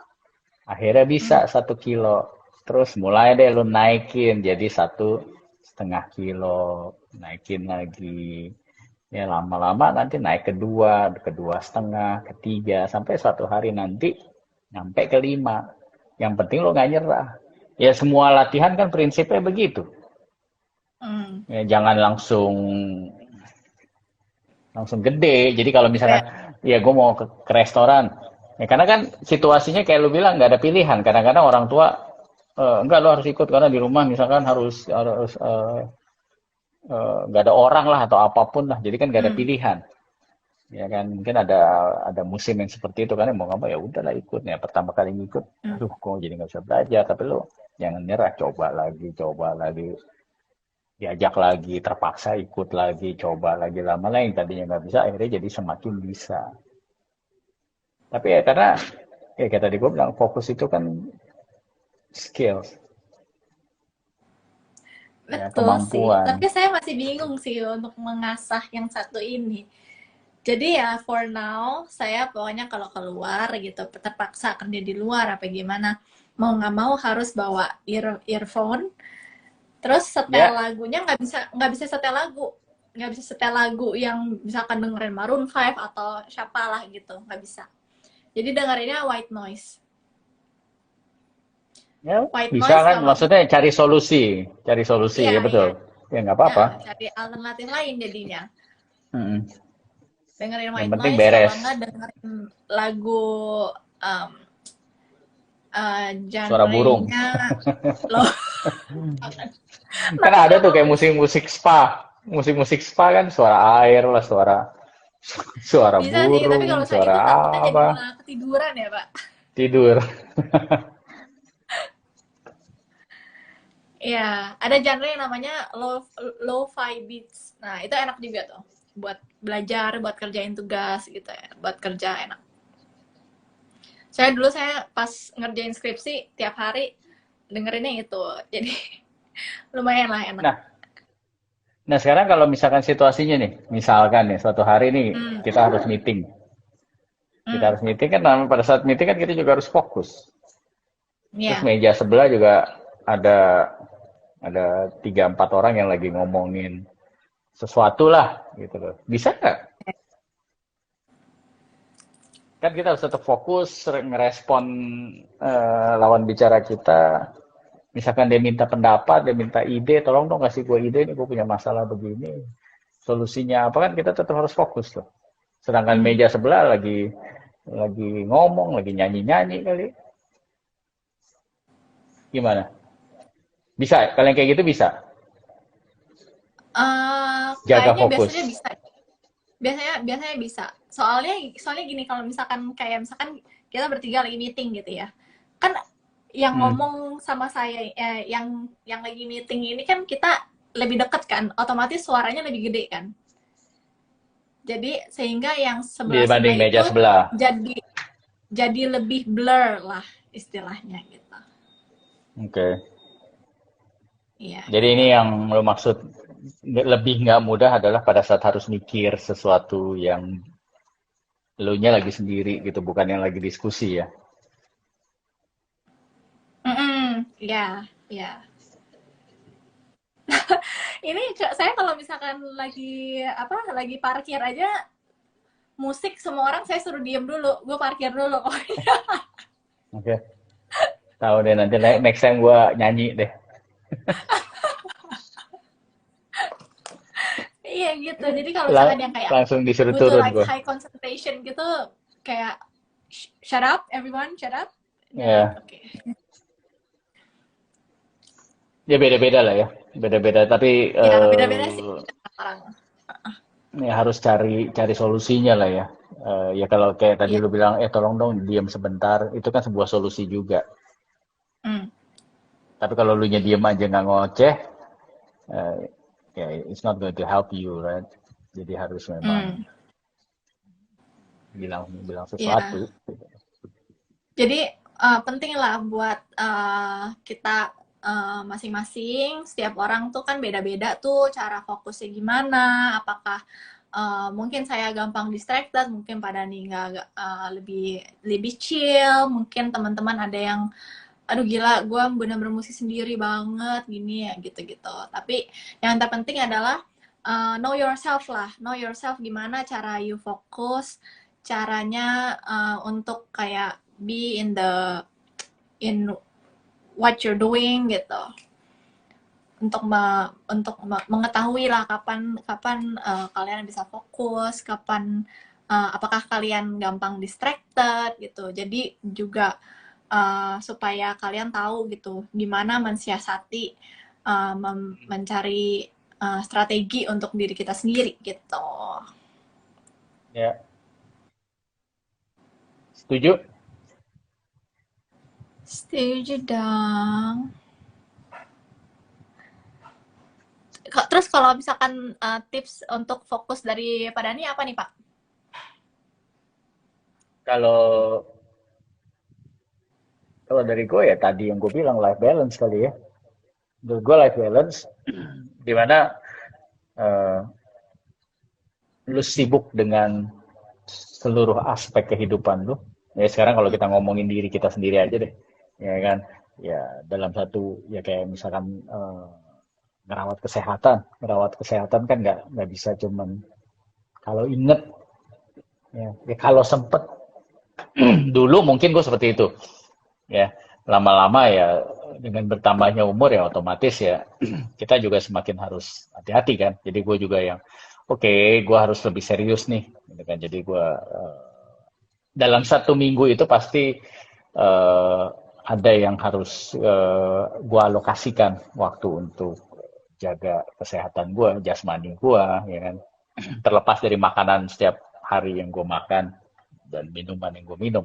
akhirnya bisa Hmm. 1 kilo. Terus mulai deh lo naikin jadi 1,5 kilo, naikin lagi. Ya lama-lama nanti naik kedua setengah, ketiga, sampai suatu hari nanti nyampe ke 5. Yang penting lo nggak nyerah. Ya semua latihan kan prinsipnya begitu. Hmm. Ya, jangan langsung langsung gede. Jadi kalau misalkan Kayak, ya gue mau ke restoran, ya karena kan situasinya kayak lu bilang nggak ada pilihan. Kadang-kadang orang tua enggak lo harus ikut karena di rumah misalkan harus nggak ada orang lah atau apapun lah. Jadi kan nggak ada hmm. pilihan. Ya kan mungkin ada musim yang seperti itu kan mau nggak mau ya udahlah ikut ya pertama kali ngikut Hmm. aduh kok jadi nggak bisa belajar tapi lo jangan nyerah coba lagi diajak lagi, terpaksa ikut lagi, coba lagi lama-lama yang tadinya nggak bisa, akhirnya jadi semakin bisa. Tapi ya karena ya kayak tadi gue bilang fokus itu kan skill, ya Betul sih. kemampuan. Tapi saya masih bingung sih untuk mengasah yang satu ini. Jadi ya for now, saya pokoknya kalau keluar gitu, terpaksa kerja di luar apa gimana. mau nggak mau harus bawa earphone. Terus setel Ya, lagunya nggak bisa setel lagu, nggak bisa setel lagu yang misalkan dengerin Maroon 5 atau siapalah gitu, nggak bisa. Jadi dengerinnya white noise. ya White bisa noise kan? kalau Maksudnya cari solusi, iya ya iya betul. Ya nggak apa-apa. cari alternatif lain jadinya. Mm-mm. Dengerin Yang white penting noise kalau beres. nggak dengerin lagu um, Suara burung. genrenya low. Kan Nanti ada tuh kalau kayak musik-musik spa. Musik-musik spa kan suara air lah, suara bisa sih, tapi burung, kalau saya suara itu takutnya jadi apa? malah ketiduran ya Pak. Tidur. Iya, ada genre yang namanya lo-fi beats. Nah, itu enak juga tuh buat belajar, buat kerjain tugas gitu ya, buat kerja enak. Saya pas ngerjain skripsi tiap hari dengerinnya itu. Jadi lumayan lah enak. Nah, nah sekarang kalau misalkan situasinya nih, misalkan nih suatu hari nih Hmm, kita harus meeting. Kita hmm, harus meeting kan, pada saat meeting kan kita juga harus fokus. Terus ya. meja sebelah juga ada ada tiga empat orang yang lagi ngomongin sesuatu lah gitu loh. Bisa nggak? Kan kita harus tetap fokus ngerespon lawan bicara kita. Misalkan dia minta pendapat, dia minta ide, tolong dong kasih gue ide, nih gue punya masalah begini. Solusinya apa kan kita tetap harus fokus tuh. Sedangkan Hmm. meja sebelah lagi ngomong, lagi nyanyi-nyanyi kali. Gimana? Bisa? Kalian kayak gitu bisa? Jaga Kayaknya fokus. biasanya bisa. Biasanya bisa. Soalnya gini, kalau misalkan kita bertiga lagi meeting gitu ya. Kan yang Hmm. ngomong sama saya yang lagi meeting ini kan kita lebih deket kan, otomatis suaranya lebih gede kan. Jadi sehingga yang sebelah-sebelah Dibanding itu meja sebelah. jadi jadi lebih blur lah istilahnya gitu. Oke. Okay. Iya Jadi gitu. ini yang lo maksud lebih nggak mudah adalah pada saat harus mikir sesuatu yang lo nya lagi sendiri gitu, bukan yang lagi diskusi ya. Ya, ya. Ini saya kalau misalkan lagi parkir aja musik semua orang saya suruh diem dulu, gue parkir dulu. Oke. Okay. Tahu deh nanti next time gua nyanyi deh. Iya gitu, jadi kalau misalkan yang kayak Langsung disuruh butuh turun like gua. high concentration gitu, kayak shut up everyone, shut up, they're like Ya, okay. ya beda-beda lah ya. Beda-beda tapi Ya beda-beda sih orang. ya harus cari cari solusinya lah ya. Ya kalau kayak tadi Iya. lu bilang, tolong dong diam sebentar, itu kan sebuah solusi juga. Hmm. Tapi kalau lu nya diem aja nggak ngoceh, eh, ya it's not going to help you, right? Jadi harus memang Hmm. bilang bilang Ya, sesuatu. jadi penting lah buat kita masing-masing, setiap orang tuh kan beda-beda tuh cara fokusnya gimana, apakah mungkin saya gampang distracted, mungkin pada nih nggak lebih lebih chill, mungkin teman-teman ada yang aduh gila gue bener-bener musik sendiri banget gini ya gitu-gitu. Tapi yang terpenting adalah know yourself lah, know yourself gimana cara you fokus, caranya untuk kayak be in what you're doing gitu, mengetahui lah kapan kapan kalian bisa fokus, kapan apakah kalian gampang distracted gitu. Jadi juga supaya kalian tahu gitu gimana mensiasati mencari strategi untuk diri kita sendiri gitu. Ya, setuju? Setuju dong. Terus kalau misalkan tips untuk fokus dari Pak Dani apa nih Pak? Kalau kalau dari gue ya tadi yang gue bilang life balance kali ya. Menurut gue life balance di mana eh, lu sibuk dengan seluruh aspek kehidupan lu. Ya sekarang kalau kita ngomongin diri kita sendiri aja deh. ya kan? Ya dalam satu ya kayak misalkan merawat kesehatan kan nggak bisa cuman kalau inget ya kalau sempet dulu mungkin gue seperti itu ya lama-lama ya dengan bertambahnya umur ya otomatis ya kita juga semakin harus hati-hati kan jadi gue juga yang oke gue harus lebih serius nih gitu kan jadi gue dalam satu minggu itu pasti eh, ada yang harus gue alokasikan waktu untuk jaga kesehatan gue jasmani gue ya kan terlepas dari makanan setiap hari yang gue makan dan minuman yang gue minum.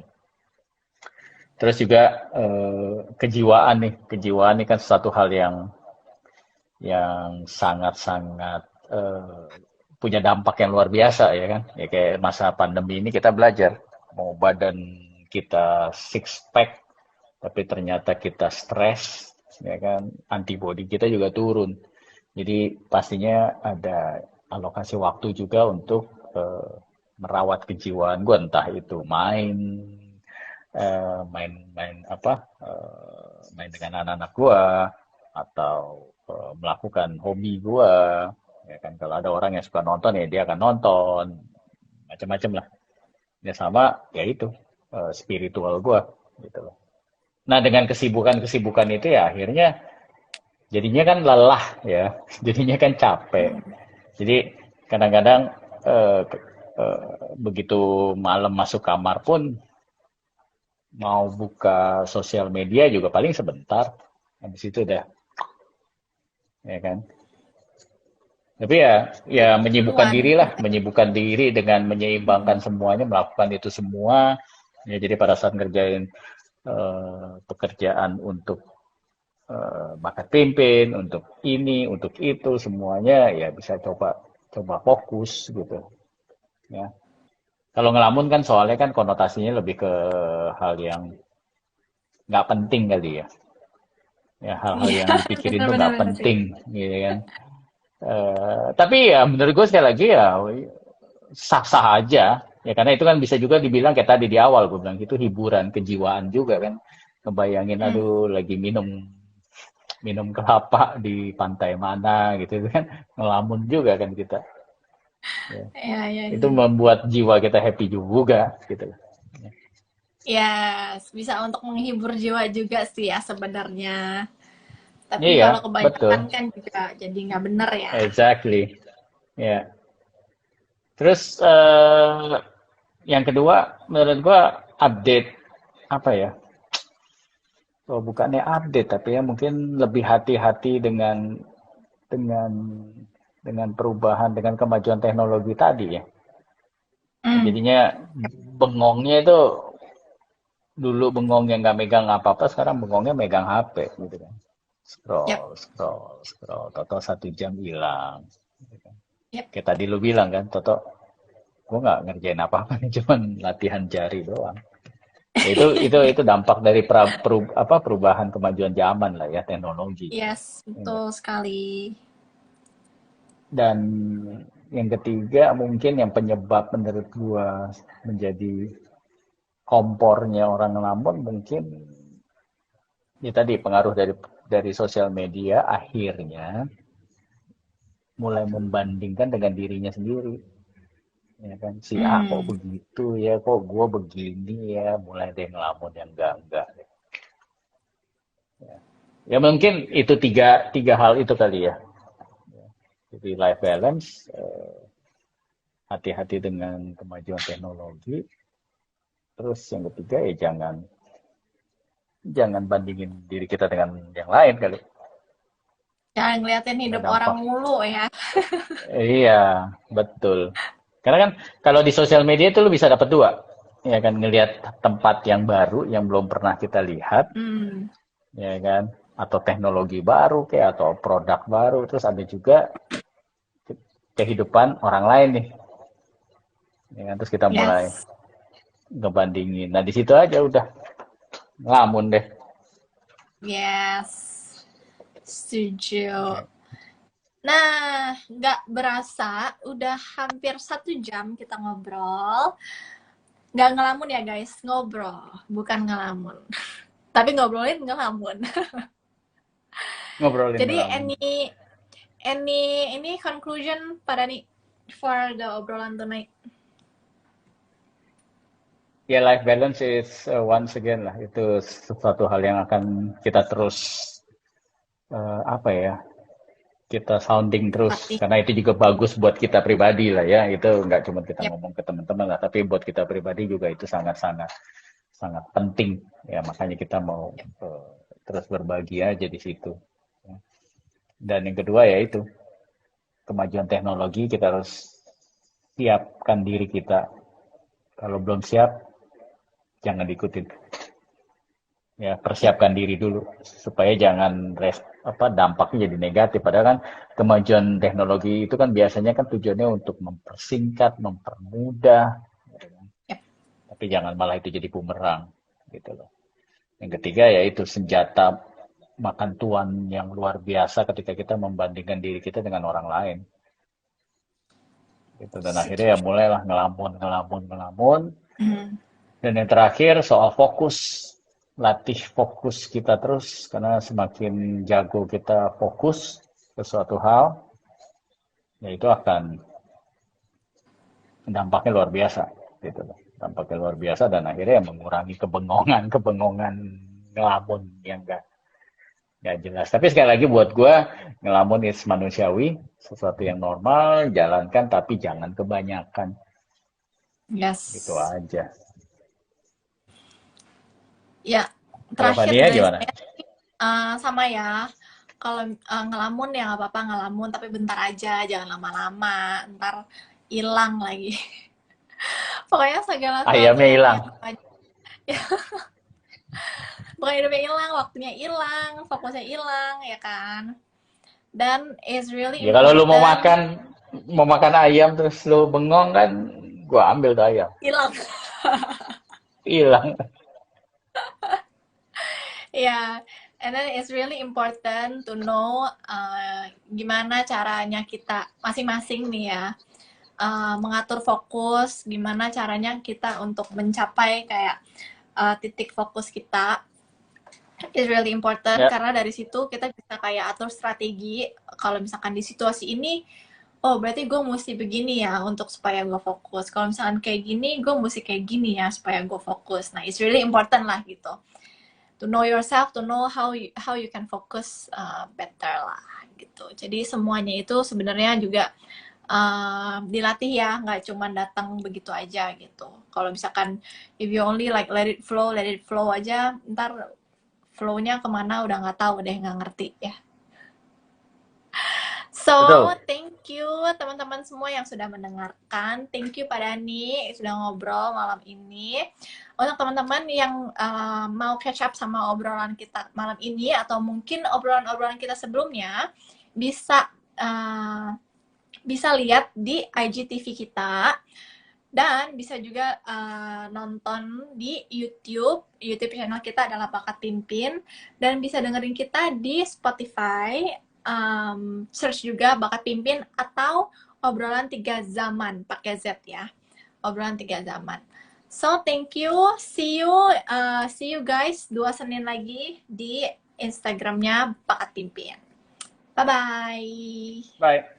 Terus juga kejiwaan nih kan sesuatu hal yang sangat-sangat punya dampak yang luar biasa ya kan. Ya kayak masa pandemi ini kita belajar mau badan kita six pack tapi ternyata kita stres ya kan antibodi kita juga turun. Jadi pastinya ada alokasi waktu juga untuk merawat kejiwaan gue entah itu main apa main dengan anak-anak gua atau melakukan hobi gua ya kan kalau ada orang yang suka nonton ya dia akan nonton macam-macam lah ya sama ya itu spiritual gua gitu loh nah dengan kesibukan-kesibukan itu ya akhirnya jadinya kan lelah ya jadinya kan capek jadi kadang-kadang eh, begitu malam masuk kamar pun mau buka sosial media juga paling sebentar habis itu udah ya kan tapi ya Duluan. menyibukkan diri dengan menyeimbangkan semuanya melakukan itu semua ya jadi pada saat ngerjain pekerjaan untuk bakat pimpin untuk ini untuk itu semuanya ya bisa coba coba fokus gitu ya kalau ngelamun kan soalnya kan konotasinya lebih ke hal yang nggak penting kali ya ya hal-hal Iya, yang dipikirin tuh benar-benar nggak benar sih. penting gitu kan. Tapi ya menurut gue sekali lagi ya sah-sah aja ya karena itu kan bisa juga dibilang kayak tadi di awal gue bilang itu hiburan kejiwaan juga kan ngebayangin Hmm. aduh lagi minum minum kelapa di pantai mana gitu itu kan ngelamun juga kan kita ya. Iya, iya, Itu iya. membuat jiwa kita happy juga gitu. Ya, bisa untuk menghibur jiwa juga sih ya sebenarnya. Tapi Iya kalau betul kebanyakan kan juga jadi nggak bener ya. exactly ya terus yang kedua menurut gua update apa ya oh, bukannya update tapi ya mungkin lebih hati-hati dengan dengan perubahan dengan kemajuan teknologi tadi ya Hmm. jadinya bengongnya itu dulu bengongnya nggak megang apa-apa sekarang bengongnya megang HP gitu kan Yap, scroll scroll scroll Toto 1 jam hilang gitu kan. yap. Kayak tadi lu bilang kan Toto gue nggak ngerjain apa-apa nih cuman latihan jari doang ya, itu dampak dari perubahan kemajuan zaman lah ya teknologi Yes, ya. betul sekali. Dan yang ketiga mungkin yang penyebab menurut gua menjadi kompornya orang ngelamun mungkin ya tadi pengaruh dari sosial media akhirnya mulai membandingkan dengan dirinya sendiri ya kan si A kok Hmm. begitu ya kok gua begini ya mulai deh ngelamun yang enggak ya mungkin itu tiga tiga hal itu kali ya jadi life balance hati-hati dengan kemajuan teknologi terus yang ketiga ya jangan jangan bandingin diri kita dengan yang lain kali. Jangan ngeliatin Karena hidup orang dampak. mulu ya. Iya, betul. Karena kan kalau di sosial media itu lu bisa dapat dua. Ya kan ngelihat tempat yang baru yang belum pernah kita lihat, Hmm. ya kan? Atau teknologi baru kayak atau produk baru. Terus ada juga kehidupan orang lain nih. Ya kan? Terus kita mulai Yes. ngebandingin. Nah, di situ aja udah ngelamun deh. Yes. Setuju. Nah, nggak berasa udah hampir 1 jam kita ngobrol. Nggak ngelamun ya guys, ngobrol, bukan ngelamun. Tapi ngobrolin ngelamun. Ngobrolin Jadi ngelamun. any conclusion pada nih for the obrolan tonight? Ya, life balance is once again lah, itu sesuatu hal yang akan kita terus apa ya, kita sounding terus, Latih. karena itu juga bagus buat kita pribadi lah ya. Itu nggak cuma kita Yep. ngomong ke teman-teman lah, tapi buat kita pribadi juga itu sangat-sangat sangat penting ya. Makanya kita mau terus berbagi aja di situ. Dan yang kedua ya itu, kemajuan teknologi, kita harus siapkan diri kita. Kalau belum siap, jangan diikutin. Ya, Yep. persiapkan diri dulu supaya jangan dampaknya jadi negatif. Padahal kan kemajuan teknologi itu kan biasanya kan tujuannya untuk mempersingkat, mempermudah, Yep. tapi jangan malah itu jadi bumerang gitu loh. Yang ketiga yaitu senjata makan tuan yang luar biasa ketika kita membandingkan diri kita dengan orang lain. Gitu. Dan akhirnya ya Setuju. mulailah ngelamun, ngelamun, ngelamun. Hmm. Dan yang terakhir soal fokus. Latih fokus kita terus, karena semakin jago kita fokus ke suatu hal, ya itu akan dampaknya luar biasa. Gitu loh. Dampaknya luar biasa dan akhirnya mengurangi kebengongan ngelamun yang nggak jelas. Tapi sekali lagi buat gue, ngelamun is manusiawi, sesuatu yang normal, jalankan tapi jangan kebanyakan. Gitu Yes. aja. Ya, Kalau terakhir Fania dari gimana? saya sama ya. Kalau ngelamun ya nggak apa-apa ngelamun, tapi bentar aja, jangan lama-lama. Ntar hilang lagi. Pokoknya segala sesuatu Ayamnya hilang. yang pokoknya hidupnya hilang, waktunya hilang, fokusnya hilang, ya kan? Dan it's really Ya kalau lu important mau makan ayam terus lu bengong kan, gua ambil tuh ayam. hilang. Hilang. Ya, and then it's really important to know gimana caranya kita masing-masing nih ya mengatur fokus, gimana caranya kita untuk mencapai kayak titik fokus kita. It's really important Ya. karena dari situ kita bisa kayak atur strategi kalau misalkan di situasi ini, oh berarti gue mesti begini ya untuk supaya gue fokus. Kalau misalkan kayak gini, gue mesti kayak gini ya supaya gue fokus. Nah, it's really important lah gitu. To know yourself, to know how you can focus better lah gitu. Jadi semuanya itu sebenarnya juga dilatih ya, nggak cuma datang begitu aja gitu. Kalau misalkan if you only like let it flow aja, ntar flow-nya kemana udah nggak tahu deh, nggak ngerti ya. So, Betul. thank you teman-teman semua yang sudah mendengarkan. Thank you Pak Dani sudah ngobrol malam ini. Untuk teman-teman yang mau catch up sama obrolan kita malam ini atau mungkin obrolan-obrolan kita sebelumnya, bisa bisa lihat di IGTV kita dan bisa juga nonton di YouTube channel kita adalah Bakat Pimpin, dan bisa dengerin kita di Spotify, search juga Bakat Pimpin atau obrolan 3 zaman pakai Z ya, obrolan 3 zaman. So thank you, see you guys 2 Senin lagi di Instagramnya Bakat Pimpin. Bye bye. Bye.